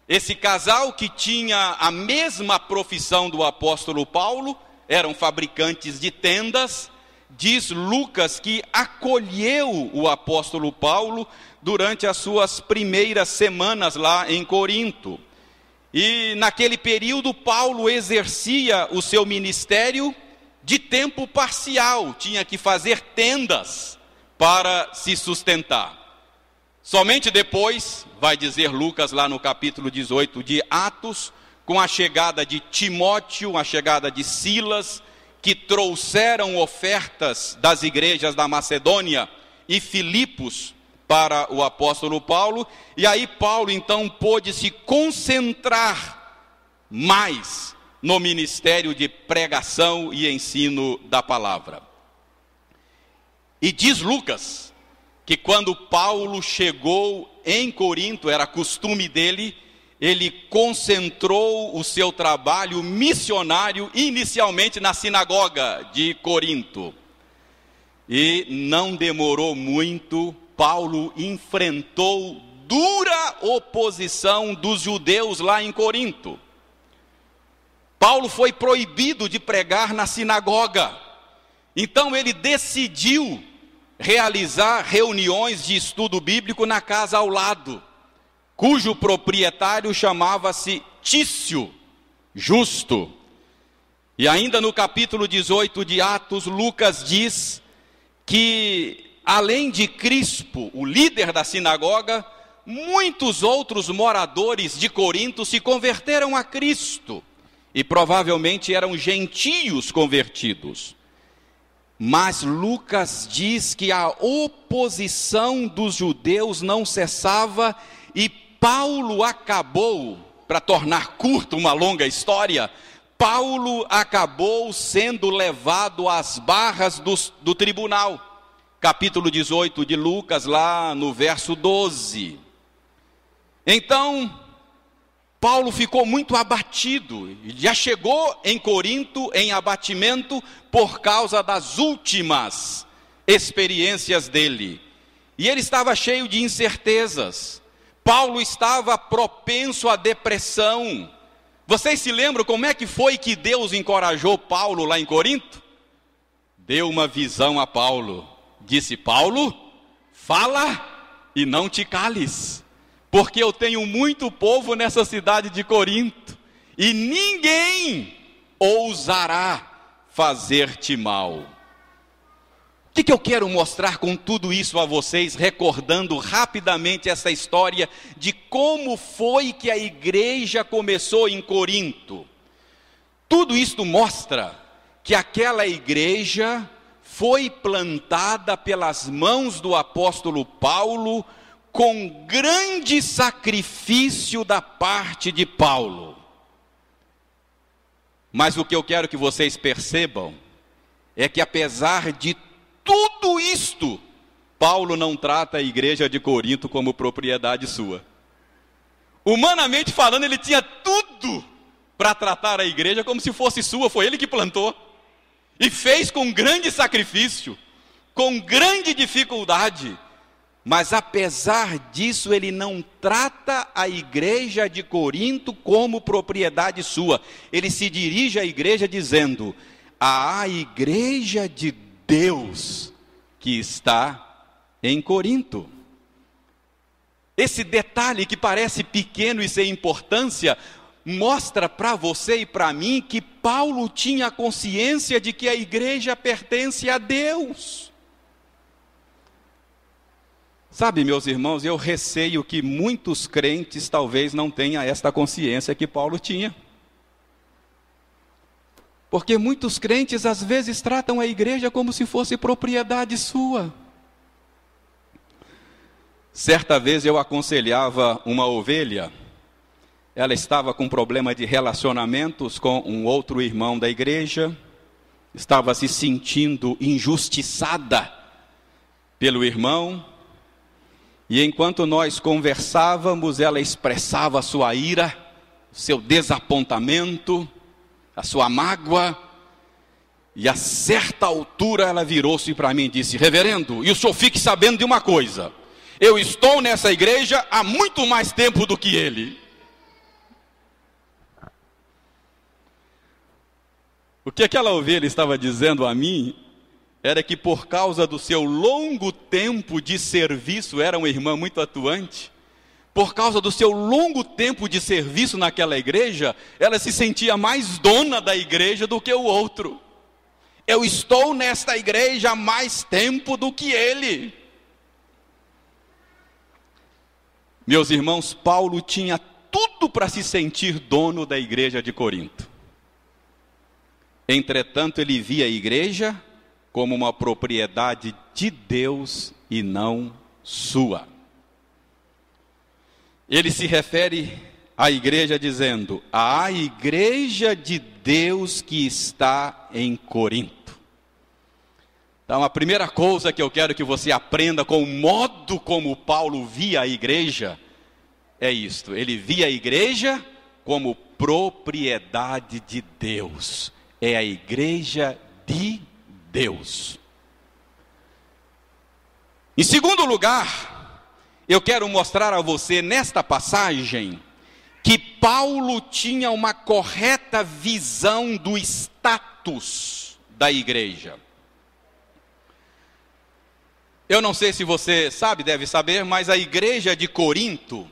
Esse casal, que tinha a mesma profissão do apóstolo Paulo, eram fabricantes de tendas, diz Lucas que acolheu o apóstolo Paulo durante as suas primeiras semanas lá em Corinto. E naquele período Paulo exercia o seu ministério de tempo parcial, tinha que fazer tendas para se sustentar. Somente depois, vai dizer Lucas lá no capítulo 18 de Atos, com a chegada de Timóteo, a chegada de Silas, que trouxeram ofertas das igrejas da Macedônia e Filipos para o apóstolo Paulo, e aí Paulo então pôde se concentrar mais no ministério de pregação e ensino da palavra. E diz Lucas que quando Paulo chegou em Corinto, era costume dele, ele concentrou o seu trabalho missionário inicialmente na sinagoga de Corinto. E não demorou muito, Paulo enfrentou dura oposição dos judeus lá em Corinto. Paulo foi proibido de pregar na sinagoga. Então ele decidiu realizar reuniões de estudo bíblico na casa ao lado, cujo proprietário chamava-se Tício Justo. E ainda no capítulo 18 de Atos, Lucas diz que, além de Crispo, o líder da sinagoga, muitos outros moradores de Corinto se converteram a Cristo, e provavelmente eram gentios convertidos. Mas Lucas diz que a oposição dos judeus não cessava, e Paulo acabou, para tornar curta uma longa história, Paulo acabou sendo levado às barras do tribunal. Capítulo 18 de Lucas, lá no verso 12. Então, Paulo ficou muito abatido, já chegou em Corinto em abatimento por causa das últimas experiências dele. E ele estava cheio de incertezas. Paulo estava propenso à depressão. Vocês se lembram como é que foi que Deus encorajou Paulo lá em Corinto? Deu uma visão a Paulo. Disse: Paulo, fala e não te cales. porque eu tenho muito povo nessa cidade de Corinto, e ninguém ousará fazer-te mal. O que eu quero mostrar com tudo isso a vocês, recordando rapidamente essa história de como foi que a igreja começou em Corinto? Tudo isto mostra que aquela igreja foi plantada pelas mãos do apóstolo Paulo com grande sacrifício da parte de Paulo. Mas o que eu quero que vocês percebam é que, apesar de tudo isto, Paulo não trata a igreja de Corinto como propriedade sua. Humanamente falando, ele tinha tudo para tratar a igreja como se fosse sua. Foi ele que plantou e fez com grande sacrifício, com grande dificuldade. Mas apesar disso, ele não trata a igreja de Corinto como propriedade sua. Ele se dirige à igreja dizendo: a igreja de Deus que está em Corinto. Esse detalhe que parece pequeno e sem importância, mostra para você e para mim que Paulo tinha consciência de que a igreja pertence a Deus. Sabe, meus irmãos, eu receio que muitos crentes talvez não tenham esta consciência que Paulo tinha. Porque muitos crentes às vezes tratam a igreja como se fosse propriedade sua. Certa vez eu aconselhava uma ovelha. Ela estava com problema de relacionamentos com um outro irmão da igreja. Estava se sentindo injustiçada pelo irmão. E enquanto nós conversávamos, ela expressava a sua ira, seu desapontamento, a sua mágoa, e a certa altura ela virou-se para mim e disse: reverendo, e o senhor fique sabendo de uma coisa, eu estou nessa igreja há muito mais tempo do que ele. O que aquela ovelha estava dizendo a mim era que, por causa do seu longo tempo de serviço, era uma irmã muito atuante, por causa do seu longo tempo de serviço naquela igreja, ela se sentia mais dona da igreja do que o outro. Eu estou nesta igreja há mais tempo do que ele. Meus irmãos, Paulo tinha tudo para se sentir dono da igreja de Corinto. Entretanto, ele via a igreja como uma propriedade de Deus e não sua. Ele se refere à igreja dizendo: a igreja de Deus que está em Corinto. Então, a primeira coisa que eu quero que você aprenda com o modo como Paulo via a igreja é isto: ele via a igreja como propriedade de Deus. É a igreja de Deus. Em segundo lugar, eu quero mostrar a você nesta passagem que Paulo tinha uma correta visão do status da igreja. Eu não sei se você sabe, deve saber, mas a igreja de Corinto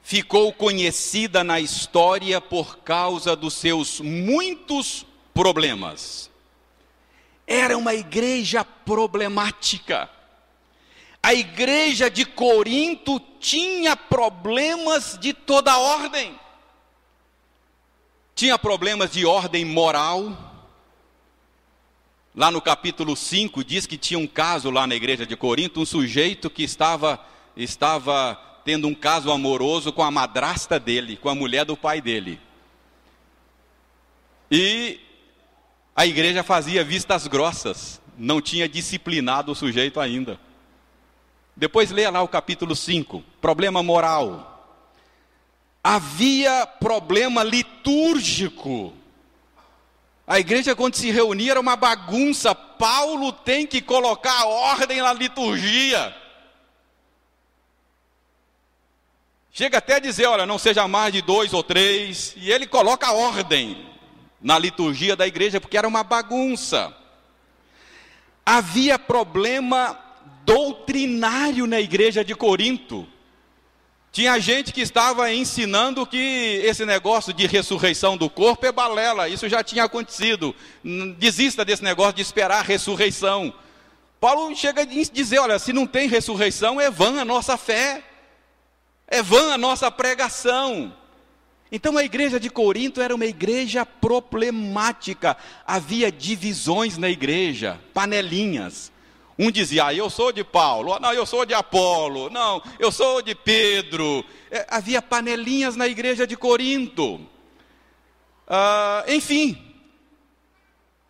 ficou conhecida na história por causa dos seus muitos problemas. Era uma igreja problemática. A igreja de Corinto tinha problemas de toda ordem. Tinha problemas de ordem moral. Lá no capítulo 5 diz que tinha um caso lá na igreja de Corinto, um sujeito que estava tendo um caso amoroso com a madrasta dele, com a mulher do pai dele. E a igreja fazia vistas grossas, não tinha disciplinado o sujeito ainda. Depois leia lá o capítulo 5, problema moral. Havia problema litúrgico. A igreja, quando se reunia, era uma bagunça. Paulo tem que colocar ordem na liturgia. Chega até a dizer, olha, não seja mais de 2 ou 3, e ele coloca ordem na liturgia da igreja, porque era uma bagunça. Havia problema doutrinário na igreja de Corinto. Tinha gente que estava ensinando que esse negócio de ressurreição do corpo é balela, isso já tinha acontecido. Desista desse negócio de esperar a ressurreição. Paulo chega a dizer, olha, se não tem ressurreição, é vã a nossa fé, é vã a nossa pregação. Então a igreja de Corinto era uma igreja problemática, havia divisões na igreja, panelinhas. Um dizia, eu sou de Paulo, não, eu sou de Apolo, não, eu sou de Pedro. Havia panelinhas na igreja de Corinto. Enfim,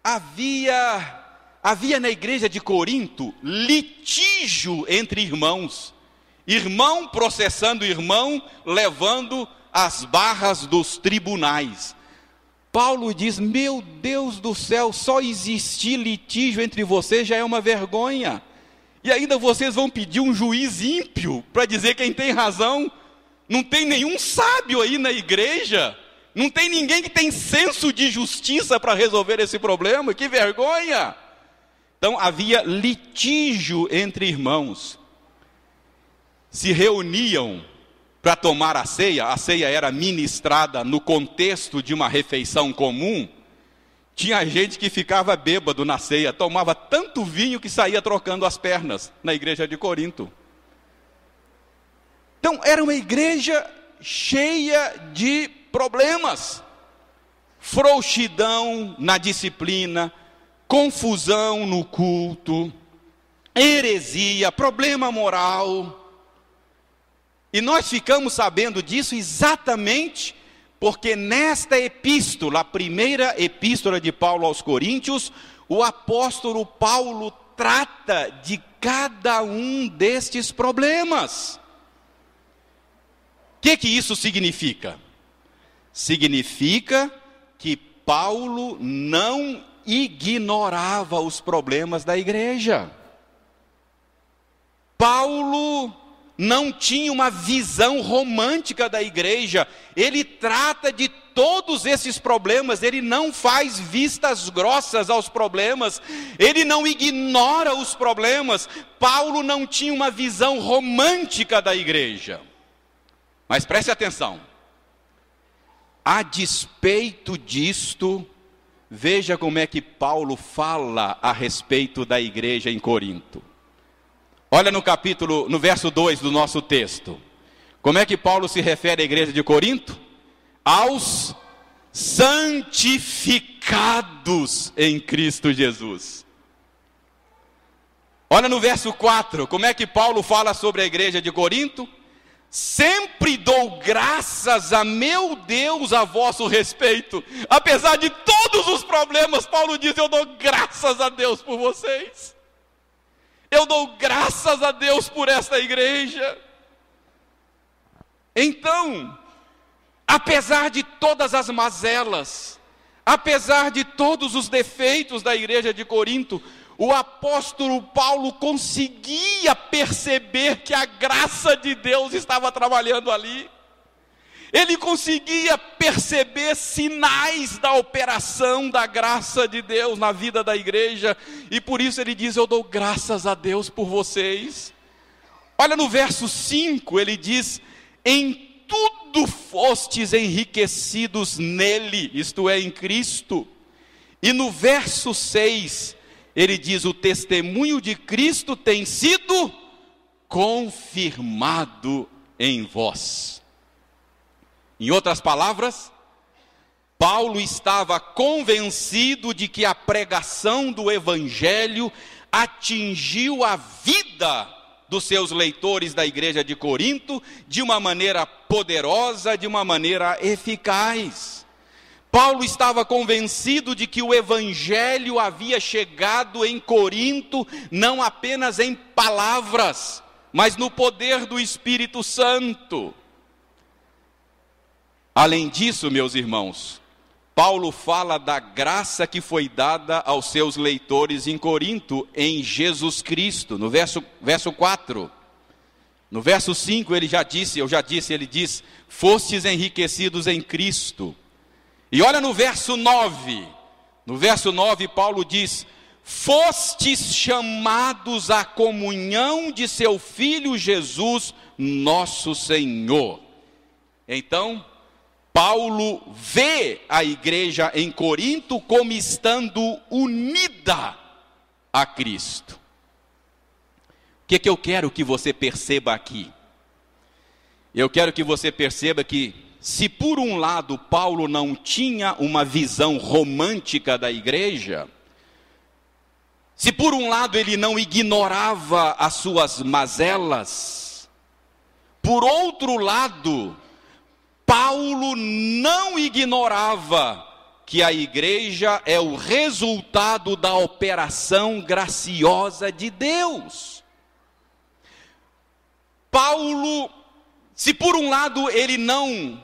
havia na igreja de Corinto litígio entre irmãos. Irmão processando irmão, levando as barras dos tribunais. Paulo diz, meu Deus do céu, só existir litígio entre vocês já é uma vergonha. E ainda vocês vão pedir um juiz ímpio para dizer quem tem razão. Não tem nenhum sábio aí na igreja. Não tem ninguém que tem senso de justiça para resolver esse problema. Que vergonha! Então havia litígio entre irmãos. Se reuniam para tomar a ceia era ministrada no contexto de uma refeição comum. Tinha gente que ficava bêbado na ceia, tomava tanto vinho que saía trocando as pernas na igreja de Corinto. Então era uma igreja cheia de problemas, frouxidão na disciplina, confusão no culto, heresia, problema moral. E nós ficamos sabendo disso exatamente porque nesta epístola, a primeira epístola de Paulo aos Coríntios, o apóstolo Paulo trata de cada um destes problemas. O que isso significa? Significa que Paulo não ignorava os problemas da igreja. Paulo não tinha uma visão romântica da igreja. Ele trata de todos esses problemas, ele não faz vistas grossas aos problemas, ele não ignora os problemas. Paulo não tinha uma visão romântica da igreja. Mas preste atenção, a despeito disto, veja como é que Paulo fala a respeito da igreja em Corinto. Olha no verso 2 do nosso texto. Como é que Paulo se refere à igreja de Corinto? Aos santificados em Cristo Jesus. Olha no verso 4, como é que Paulo fala sobre a igreja de Corinto? Sempre dou graças a meu Deus a vosso respeito. Apesar de todos os problemas, Paulo diz, eu dou graças a Deus por vocês. Eu dou graças a Deus por esta igreja. Então, apesar de todas as mazelas, apesar de todos os defeitos da igreja de Corinto, o apóstolo Paulo conseguia perceber que a graça de Deus estava trabalhando ali. Ele conseguia perceber sinais da operação da graça de Deus na vida da igreja, e por isso ele diz, eu dou graças a Deus por vocês. Olha no verso 5, ele diz, em tudo fostes enriquecidos nele, isto é, em Cristo. E no verso 6, ele diz, o testemunho de Cristo tem sido confirmado em vós. Em outras palavras, Paulo estava convencido de que a pregação do Evangelho atingiu a vida dos seus leitores da igreja de Corinto de uma maneira poderosa, de uma maneira eficaz. Paulo estava convencido de que o Evangelho havia chegado em Corinto não apenas em palavras, mas no poder do Espírito Santo. Além disso, meus irmãos, Paulo fala da graça que foi dada aos seus leitores em Corinto, em Jesus Cristo, no verso 4. No verso 5 ele ele diz, fostes enriquecidos em Cristo. E olha no verso 9. No verso 9 Paulo diz, fostes chamados à comunhão de seu Filho Jesus, nosso Senhor. Então, Paulo vê a igreja em Corinto como estando unida a Cristo. O que eu quero que você perceba aqui? Eu quero que você perceba que, se por um lado Paulo não tinha uma visão romântica da igreja, se por um lado ele não ignorava as suas mazelas, por outro lado, Paulo não ignorava que a igreja é o resultado da operação graciosa de Deus. Paulo, se por um lado ele não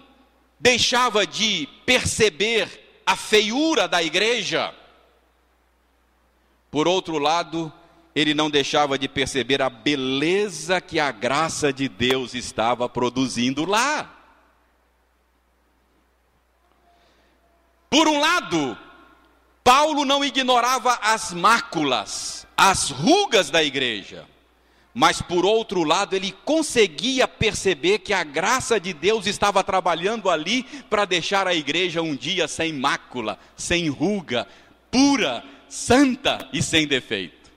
deixava de perceber a feiura da igreja, por outro lado, ele não deixava de perceber a beleza que a graça de Deus estava produzindo lá. Por um lado, Paulo não ignorava as máculas, as rugas da igreja. Mas por outro lado, ele conseguia perceber que a graça de Deus estava trabalhando ali para deixar a igreja um dia sem mácula, sem ruga, pura, santa e sem defeito.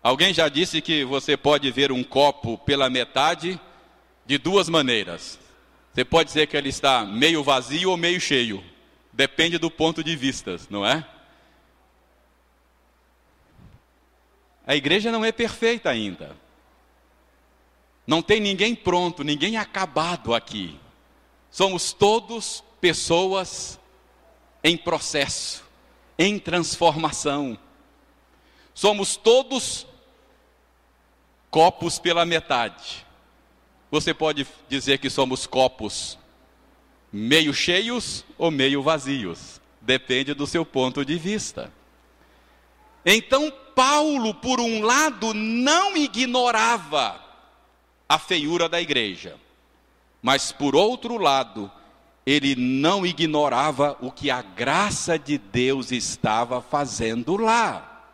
Alguém já disse que você pode ver um copo pela metade de duas maneiras. Você pode dizer que ele está meio vazio ou meio cheio. Depende do ponto de vista, não é? A igreja não é perfeita ainda. Não tem ninguém pronto, ninguém acabado aqui. Somos todos pessoas em processo, em transformação. Somos todos copos pela metade. Você pode dizer que somos copos meio cheios ou meio vazios. Depende do seu ponto de vista. Então, Paulo, por um lado, não ignorava a feiura da igreja. Mas, por outro lado, ele não ignorava o que a graça de Deus estava fazendo lá.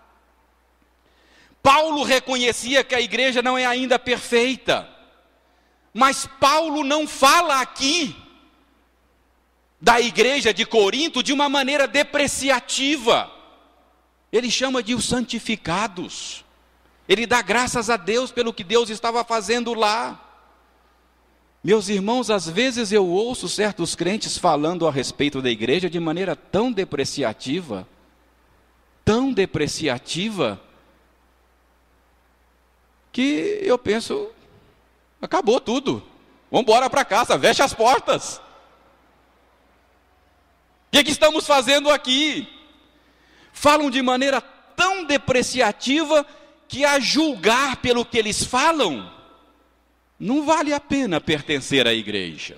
Paulo reconhecia que a igreja não é ainda perfeita. Mas Paulo não fala aqui da igreja de Corinto de uma maneira depreciativa. Ele chama de os santificados. Ele dá graças a Deus pelo que Deus estava fazendo lá. Meus irmãos, às vezes eu ouço certos crentes falando a respeito da igreja de maneira tão depreciativa, que eu penso, acabou tudo, vamos embora para casa, fecha as portas. O que estamos fazendo aqui? Falam de maneira tão depreciativa que, a julgar pelo que eles falam, não vale a pena pertencer à igreja.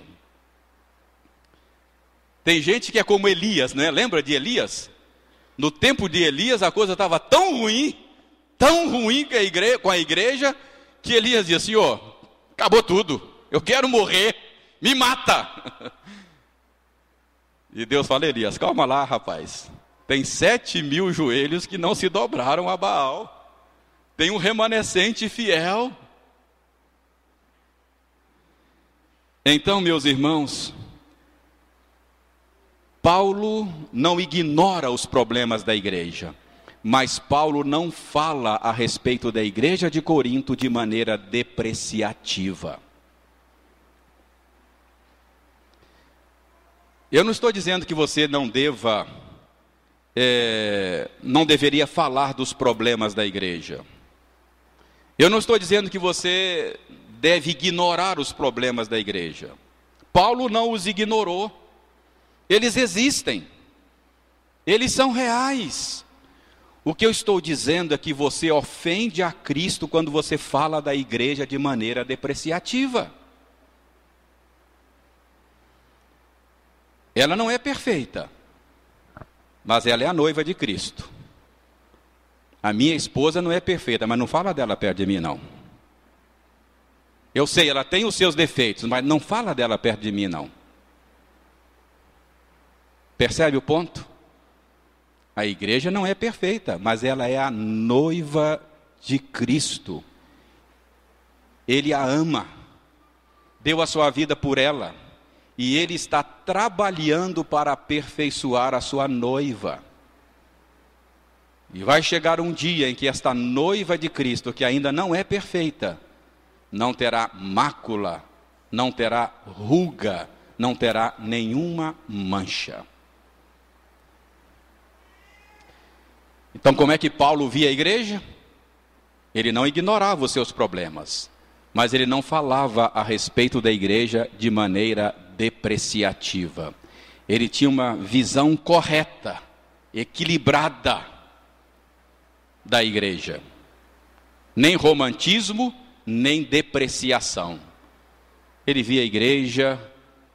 Tem gente que é como Elias, né? Lembra de Elias? No tempo de Elias a coisa estava tão ruim com a igreja, que Elias dizia assim, ó, acabou tudo, eu quero morrer, me mata. E Deus fala, Elias, calma lá, rapaz. Tem 7.000 joelhos que não se dobraram a Baal. Tem um remanescente fiel. Então, meus irmãos, Paulo não ignora os problemas da igreja, mas Paulo não fala a respeito da igreja de Corinto de maneira depreciativa. Eu não estou dizendo que você não deveria falar dos problemas da igreja. Eu não estou dizendo que você deve ignorar os problemas da igreja. Paulo não os ignorou. Eles existem. Eles são reais. O que eu estou dizendo é que você ofende a Cristo quando você fala da igreja de maneira depreciativa. Ela não é perfeita, mas ela é a noiva de Cristo. A minha esposa não é perfeita, mas não fala dela perto de mim, não. Eu sei, ela tem os seus defeitos, mas não fala dela perto de mim, não. Percebe o ponto? A igreja não é perfeita, mas ela é a noiva de Cristo. Ele a ama, deu a sua vida por ela, e Ele está trabalhando para aperfeiçoar a sua noiva. E vai chegar um dia em que esta noiva de Cristo, que ainda não é perfeita, não terá mácula, não terá ruga, não terá nenhuma mancha. Então, como é que Paulo via a igreja? Ele não ignorava os seus problemas, mas ele não falava a respeito da igreja de maneira depreciativa. Ele tinha uma visão correta, equilibrada da igreja. Nem romantismo, nem depreciação. Ele via a igreja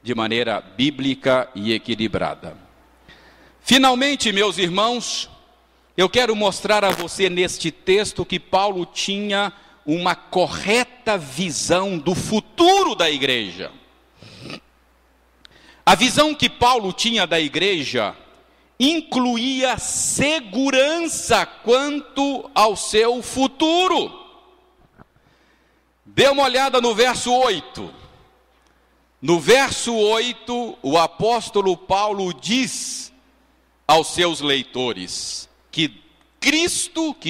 de maneira bíblica e equilibrada. Finalmente, meus irmãos, eu quero mostrar a você neste texto que Paulo tinha uma correta visão do futuro da igreja. A visão que Paulo tinha da igreja incluía segurança quanto ao seu futuro. Dê uma olhada no verso 8. No verso 8, o apóstolo Paulo diz aos seus leitores que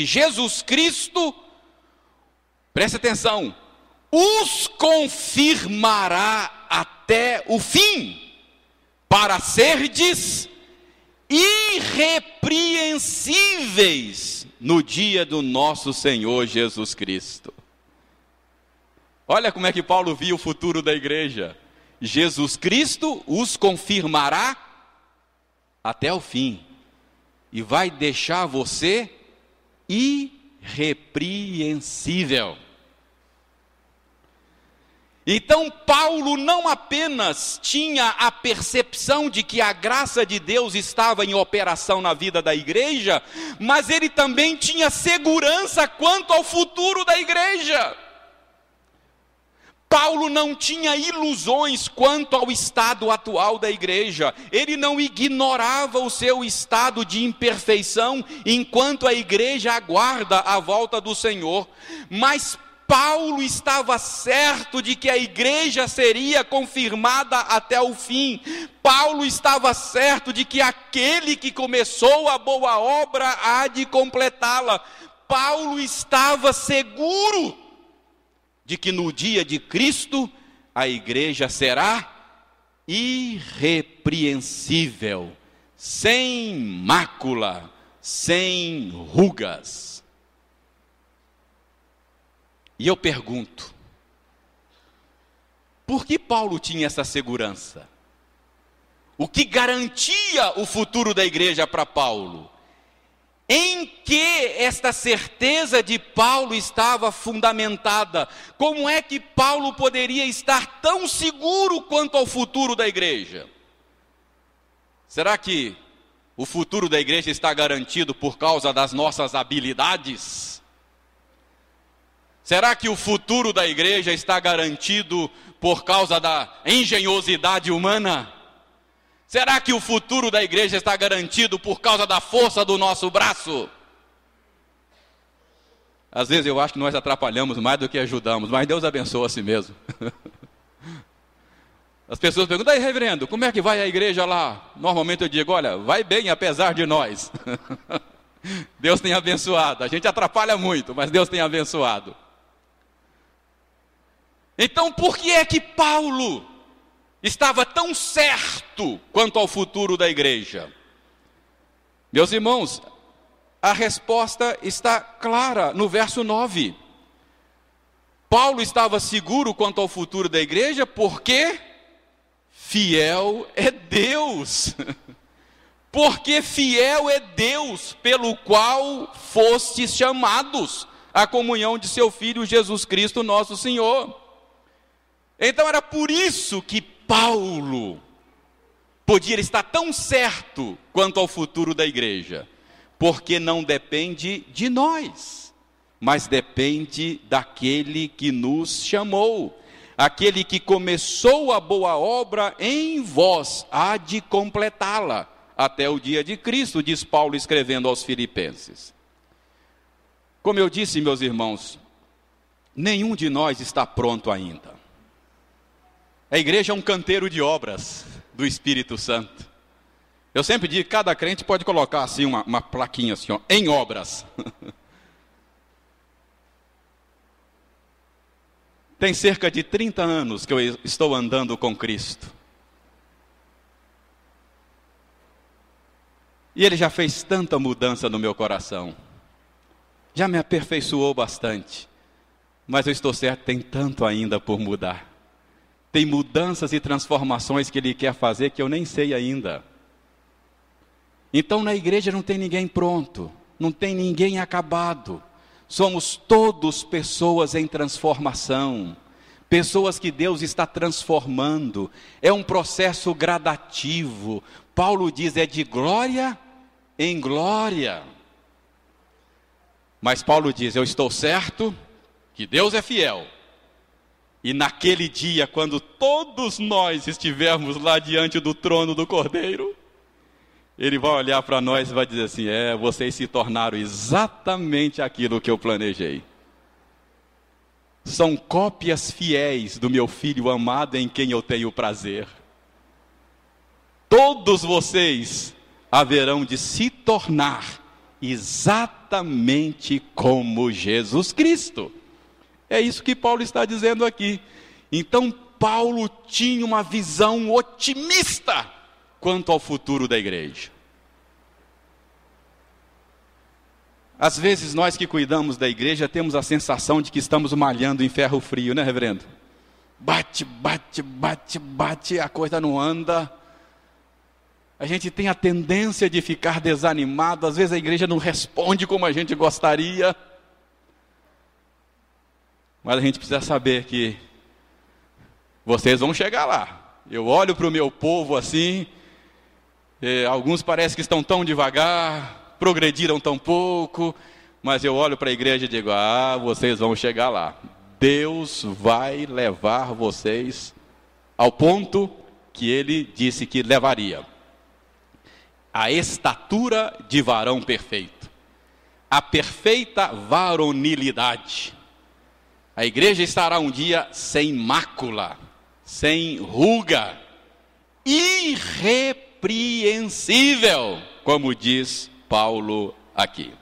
Jesus Cristo, preste atenção, os confirmará até o fim, para serdes irrepreensíveis no dia do nosso Senhor Jesus Cristo. Olha como é que Paulo via o futuro da igreja. Jesus Cristo os confirmará até o fim e vai deixar você irrepreensível. Então Paulo não apenas tinha a percepção de que a graça de Deus estava em operação na vida da igreja, mas ele também tinha segurança quanto ao futuro da igreja. Paulo não tinha ilusões quanto ao estado atual da igreja. Ele não ignorava o seu estado de imperfeição enquanto a igreja aguarda a volta do Senhor. Mas Paulo estava certo de que a igreja seria confirmada até o fim. Paulo estava certo de que aquele que começou a boa obra há de completá-la. Paulo estava seguro de que no dia de Cristo a igreja será irrepreensível, sem mácula, sem rugas. E eu pergunto, por que Paulo tinha essa segurança? O que garantia o futuro da igreja para Paulo? Em que esta certeza de Paulo estava fundamentada? Como é que Paulo poderia estar tão seguro quanto ao futuro da igreja? Será que o futuro da igreja está garantido por causa das nossas habilidades? Será que o futuro da igreja está garantido por causa da engenhosidade humana? Será que o futuro da igreja está garantido por causa da força do nosso braço? Às vezes eu acho que nós atrapalhamos mais do que ajudamos, mas Deus abençoa a si mesmo. As pessoas perguntam, aí reverendo, como é que vai a igreja lá? Normalmente eu digo, olha, vai bem apesar de nós. Deus tem abençoado, a gente atrapalha muito, mas Deus tem abençoado. Então por que é que Paulo estava tão certo quanto ao futuro da igreja? Meus irmãos, a resposta está clara no verso 9. Paulo estava seguro quanto ao futuro da igreja porque fiel é Deus. Porque fiel é Deus pelo qual fostes chamados à comunhão de seu Filho Jesus Cristo nosso Senhor. Então era por isso que Paulo podia estar tão certo quanto ao futuro da igreja, porque não depende de nós, mas depende daquele que nos chamou, aquele que começou a boa obra em vós, há de completá-la até o dia de Cristo, diz Paulo escrevendo aos Filipenses. Como eu disse, meus irmãos, nenhum de nós está pronto ainda. A igreja é um canteiro de obras do Espírito Santo. Eu sempre digo que cada crente pode colocar assim uma plaquinha assim, ó, em obras. Tem cerca de 30 anos que eu estou andando com Cristo. E Ele já fez tanta mudança no meu coração. Já me aperfeiçoou bastante. Mas eu estou certo, tem tanto ainda por mudar. Tem mudanças e transformações que Ele quer fazer que eu nem sei ainda. Então na igreja não tem ninguém pronto. Não tem ninguém acabado. Somos todos pessoas em transformação. Pessoas que Deus está transformando. É um processo gradativo. Paulo diz, é de glória em glória. Mas Paulo diz, eu estou certo que Deus é fiel. E naquele dia, quando todos nós estivermos lá diante do trono do Cordeiro, Ele vai olhar para nós e vai dizer assim, vocês se tornaram exatamente aquilo que eu planejei. São cópias fiéis do meu Filho amado em quem eu tenho prazer. Todos vocês haverão de se tornar exatamente como Jesus Cristo. É isso que Paulo está dizendo aqui. Então Paulo tinha uma visão otimista quanto ao futuro da igreja. Às vezes nós que cuidamos da igreja temos a sensação de que estamos malhando em ferro frio, né, reverendo? Bate, bate, bate, bate, a coisa não anda. A gente tem a tendência de ficar desanimado, às vezes a igreja não responde como a gente gostaria. Mas a gente precisa saber que vocês vão chegar lá. Eu olho para o meu povo assim, alguns parecem que estão tão devagar, progrediram tão pouco, mas eu olho para a igreja e digo, vocês vão chegar lá. Deus vai levar vocês ao ponto que Ele disse que levaria. A estatura de varão perfeito. A perfeita varonilidade. A igreja estará um dia sem mácula, sem ruga, irrepreensível, como diz Paulo aqui.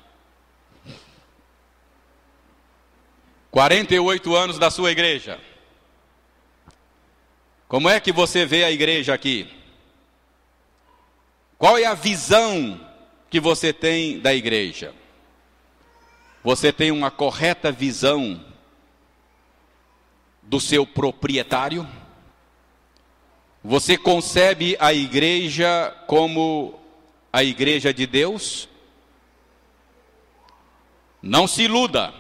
48 anos da sua igreja. Como é que você vê a igreja aqui? Qual é a visão que você tem da igreja? Você tem uma correta visão do seu proprietário? Você concebe a igreja como a igreja de Deus? Não se iluda.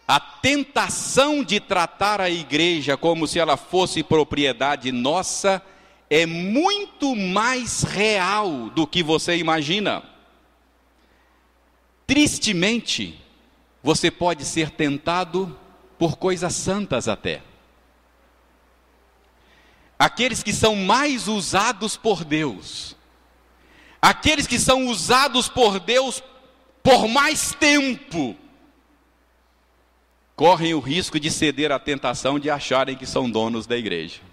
A tentação de tratar a igreja como se ela fosse propriedade nossa é muito mais real do que você imagina. Tristemente, você pode ser tentado por coisas santas até. Aqueles que são mais usados por Deus, aqueles que são usados por Deus por mais tempo, correm o risco de ceder à tentação de acharem que são donos da igreja.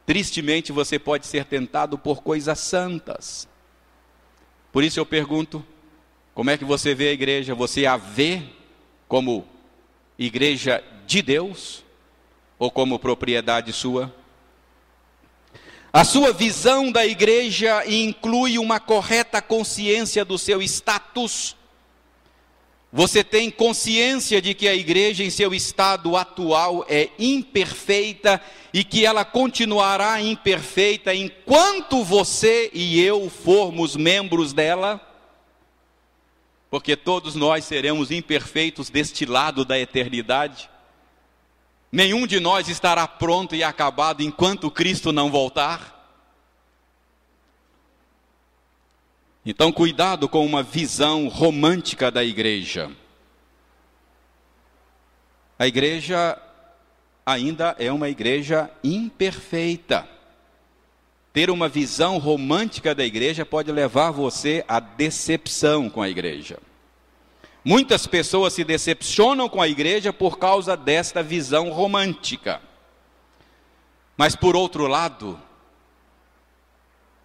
Tristemente, você pode ser tentado por coisas santas. Por isso eu pergunto, como é que você vê a igreja? Você a vê como igreja de Deus ou como propriedade sua? A sua visão da igreja inclui uma correta consciência do seu status. Você tem consciência de que a igreja em seu estado atual é imperfeita e que ela continuará imperfeita enquanto você e eu formos membros dela? Porque todos nós seremos imperfeitos deste lado da eternidade. Nenhum de nós estará pronto e acabado enquanto Cristo não voltar. Então, cuidado com uma visão romântica da igreja. A igreja ainda é uma igreja imperfeita. ter uma visão romântica da igreja pode levar você à decepção com a igreja. Muitas pessoas se decepcionam com a igreja por causa desta visão romântica. Mas, por outro lado,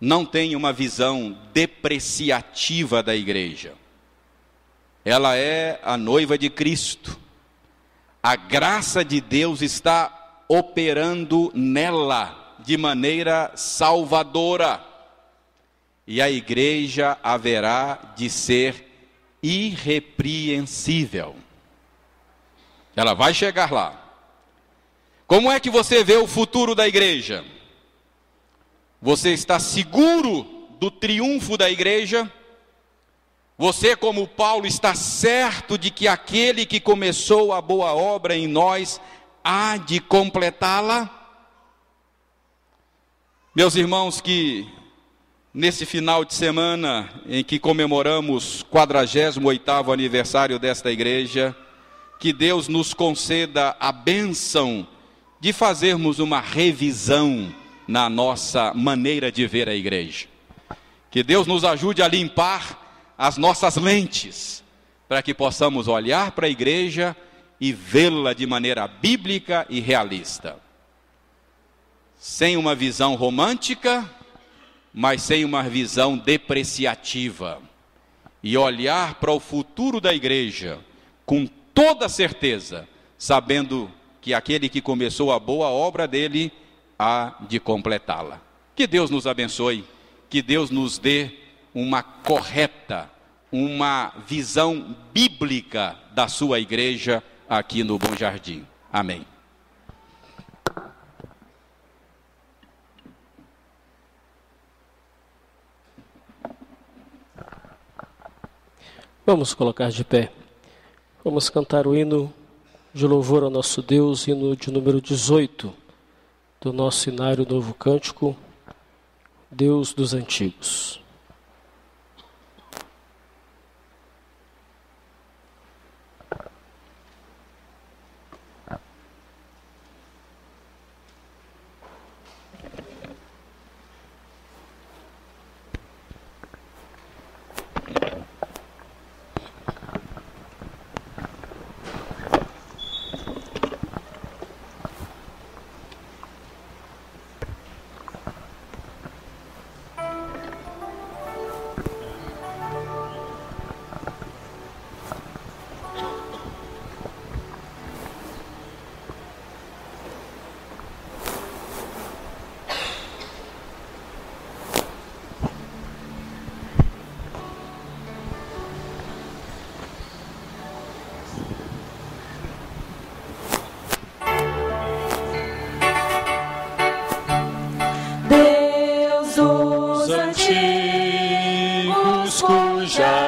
não tem uma visão depreciativa da igreja. Ela é a noiva de Cristo. A graça de Deus está operando nela de maneira salvadora. E a igreja haverá de ser irrepreensível. Ela vai chegar lá. Como é que você vê o futuro da igreja? Você está seguro do triunfo da igreja? Você, como Paulo, está certo de que aquele que começou a boa obra em nós há de completá-la? Meus irmãos, que nesse final de semana em que comemoramos o 48º aniversário desta igreja, que Deus nos conceda a bênção de fazermos uma revisão na nossa maneira de ver a igreja. Que Deus nos ajude a limpar as nossas lentes, para que possamos olhar para a igreja e vê-la de maneira bíblica e realista. Sem uma visão romântica, mas sem uma visão depreciativa. E olhar para o futuro da igreja com toda certeza, sabendo que aquele que começou a boa obra dele há de completá-la. Que Deus nos abençoe, que Deus nos dê uma correta, uma visão bíblica da sua igreja aqui no Bom Jardim. Amém. Vamos colocar de pé. Vamos cantar o hino de louvor ao nosso Deus, hino de número 18, do nosso Inário Novo Cântico, Deus dos Antigos.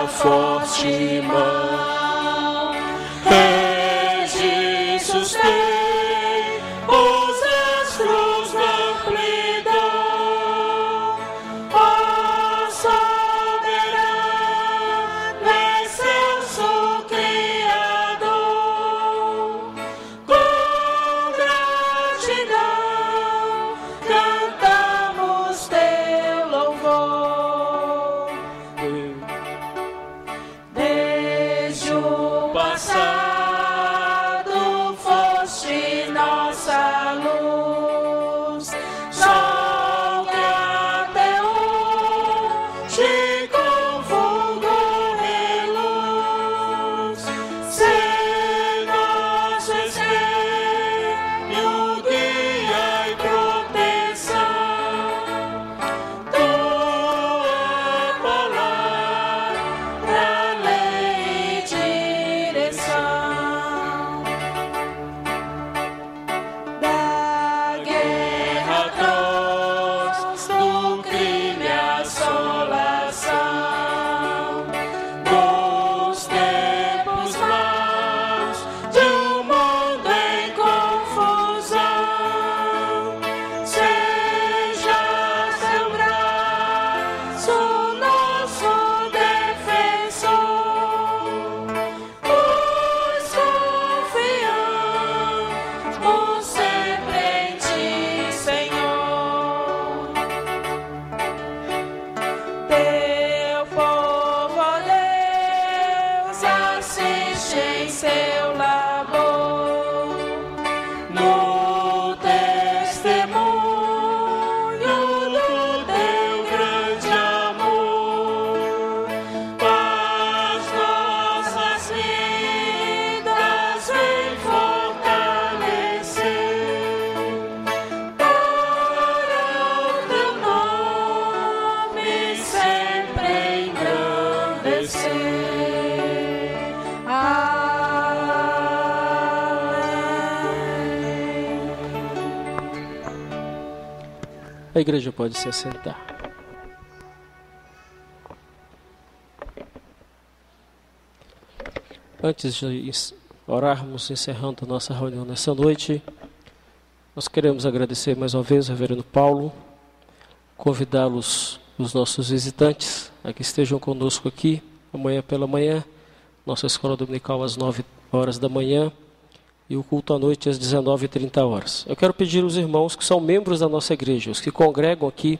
Forte mão rege, sustém os astros na amplidão, ó soberano, excelso Criador, com gratidão cantamos teu louvor. Desde Teu povo, ó Deus, assiste em seu labor, no testemunho do teu grande amor, as nossas vidas vem fortalecer, para o teu nome sempre engrandecer. Amém. A igreja pode se assentar. Antes de orarmos, encerrando a nossa reunião nessa noite, nós queremos agradecer mais uma vez ao reverendo Paulo, convidá-los, os nossos visitantes, a que estejam conosco aqui, amanhã pela manhã, nossa escola dominical às 9 horas da manhã, e o culto à noite às 19h30. Eu quero pedir aos irmãos que são membros da nossa igreja, os que congregam aqui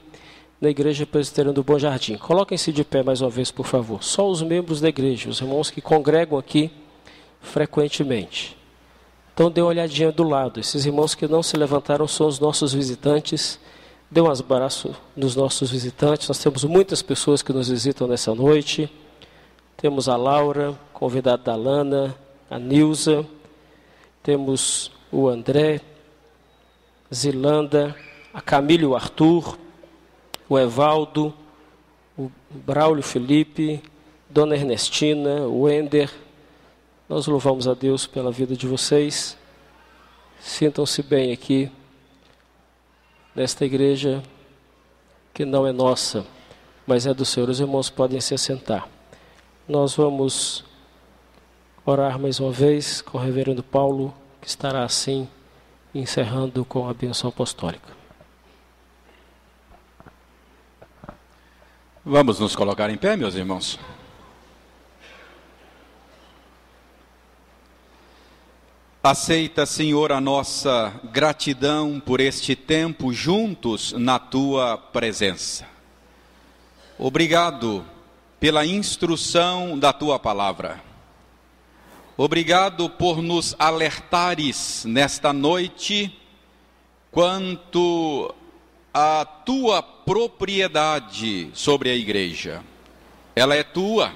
na Igreja Presbiteriana do Bom Jardim. Coloquem-se de pé mais uma vez, por favor. Só os membros da igreja, os irmãos que congregam aqui frequentemente. Então dê uma olhadinha do lado. Esses irmãos que não se levantaram são os nossos visitantes. Dê um abraço nos nossos visitantes. Nós temos muitas pessoas que nos visitam nessa noite. Temos a Laura, convidada da Lana, a Nilza. Temos o André, Zilanda, a Camila e o Arthur, o Evaldo, o Braulio Felipe, Dona Ernestina, o Wender. Nós louvamos a Deus pela vida de vocês. Sintam-se bem aqui, nesta igreja que não é nossa, mas é do Senhor. Os irmãos podem se assentar. Nós vamos orar mais uma vez com o reverendo Paulo, que estará assim, encerrando com a bênção apostólica. Vamos nos colocar em pé, meus irmãos. Aceita, Senhor, a nossa gratidão por este tempo juntos na Tua presença. Obrigado pela instrução da Tua palavra. Obrigado por nos alertares nesta noite quanto à Tua propriedade sobre a igreja. Ela é Tua.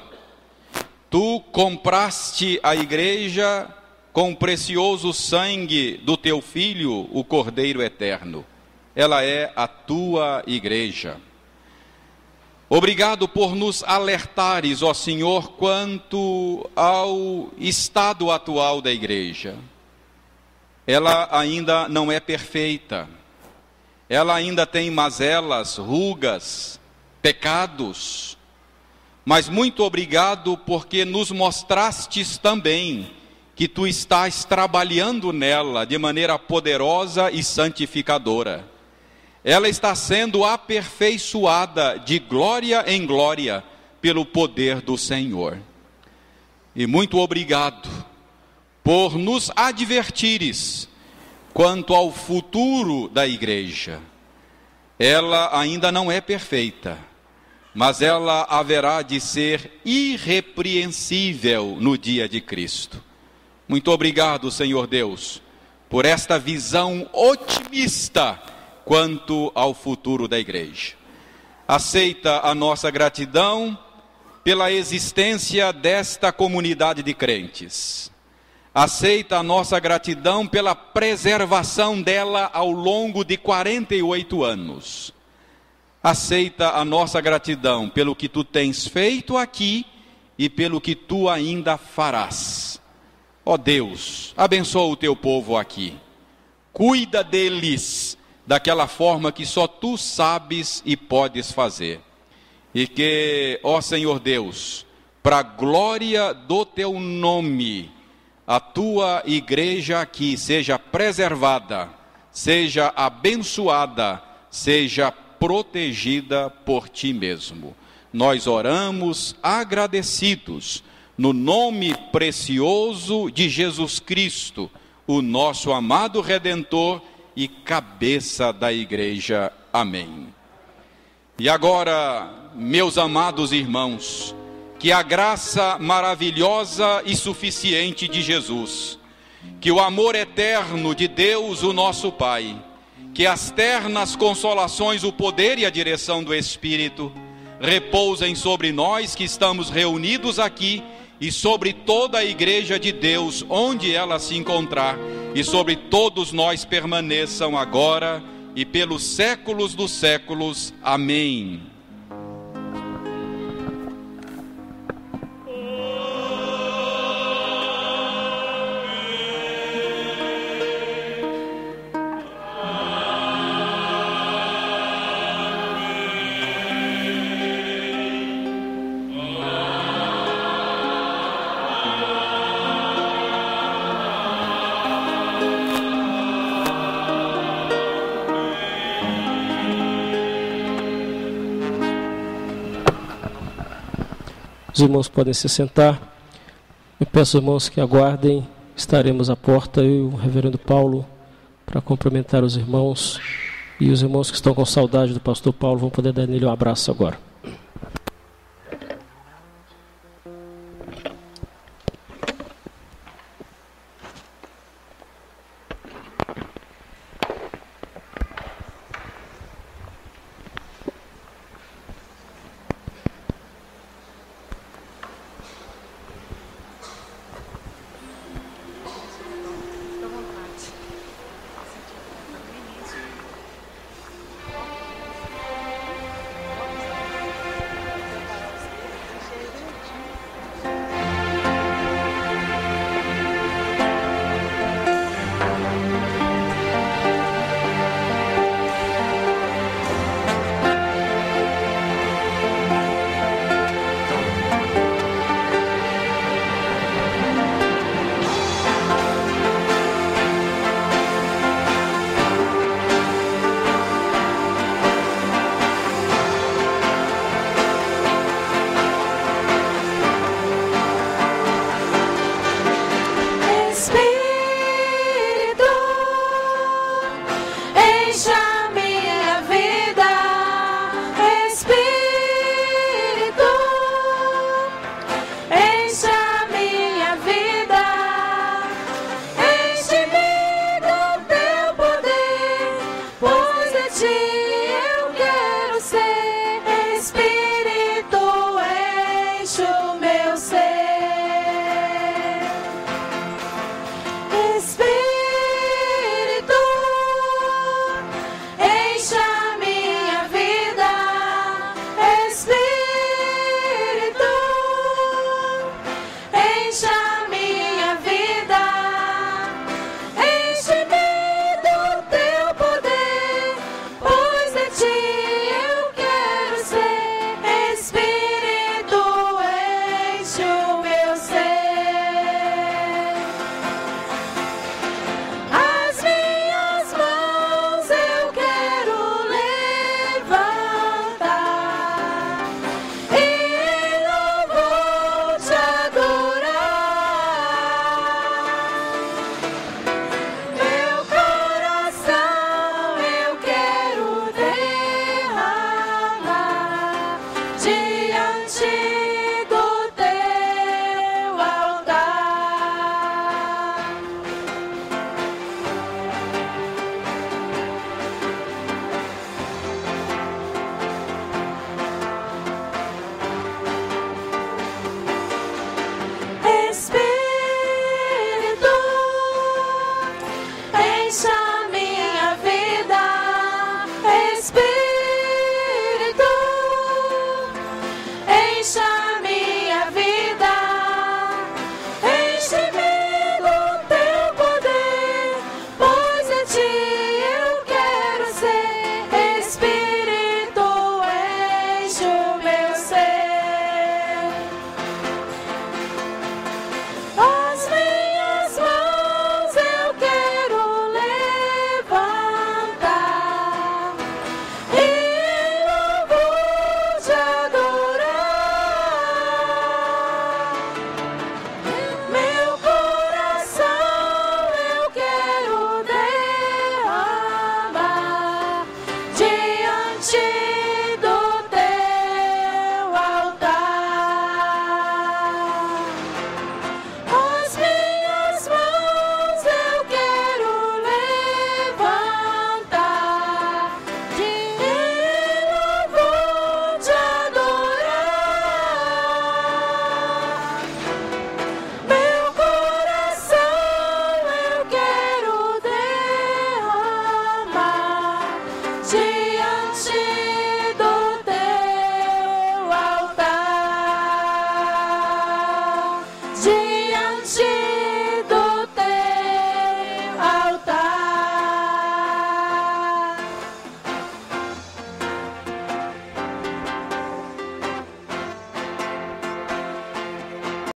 Tu compraste a igreja com o precioso sangue do Teu Filho, o Cordeiro Eterno. Ela é a Tua igreja. Obrigado por nos alertares, ó Senhor, quanto ao estado atual da igreja. Ela ainda não é perfeita. Ela ainda tem mazelas, rugas, pecados. Mas muito obrigado porque nos mostrastes também que Tu estás trabalhando nela de maneira poderosa e santificadora. Ela está sendo aperfeiçoada de glória em glória pelo poder do Senhor. E muito obrigado por nos advertires quanto ao futuro da igreja. Ela ainda não é perfeita, mas ela haverá de ser irrepreensível no dia de Cristo. Muito obrigado, Senhor Deus, por esta visão otimista quanto ao futuro da igreja. Aceita a nossa gratidão pela existência desta comunidade de crentes. Aceita a nossa gratidão pela preservação dela ao longo de 48 anos. Aceita a nossa gratidão pelo que Tu tens feito aqui e pelo que Tu ainda farás. Ó Deus, abençoa o Teu povo aqui. Cuida deles daquela forma que só Tu sabes e podes fazer. E que, ó Senhor Deus, para a glória do Teu nome, a Tua igreja aqui seja preservada, seja abençoada, seja protegida por Ti mesmo. Nós oramos agradecidos, no nome precioso de Jesus Cristo, o nosso amado Redentor e cabeça da igreja. Amém. E agora, meus amados irmãos, que a graça maravilhosa e suficiente de Jesus, que o amor eterno de Deus, o nosso Pai, que as ternas consolações, o poder e a direção do Espírito repousem sobre nós que estamos reunidos aqui e sobre toda a igreja de Deus, onde ela se encontrar, e sobre todos nós permaneçam agora e pelos séculos dos séculos. Amém. Os irmãos podem se sentar. Eu peço aos irmãos que aguardem. Estaremos à porta, eu e o reverendo Paulo, para cumprimentar os irmãos. E os irmãos que estão com saudade do pastor Paulo vão poder dar nele um abraço agora.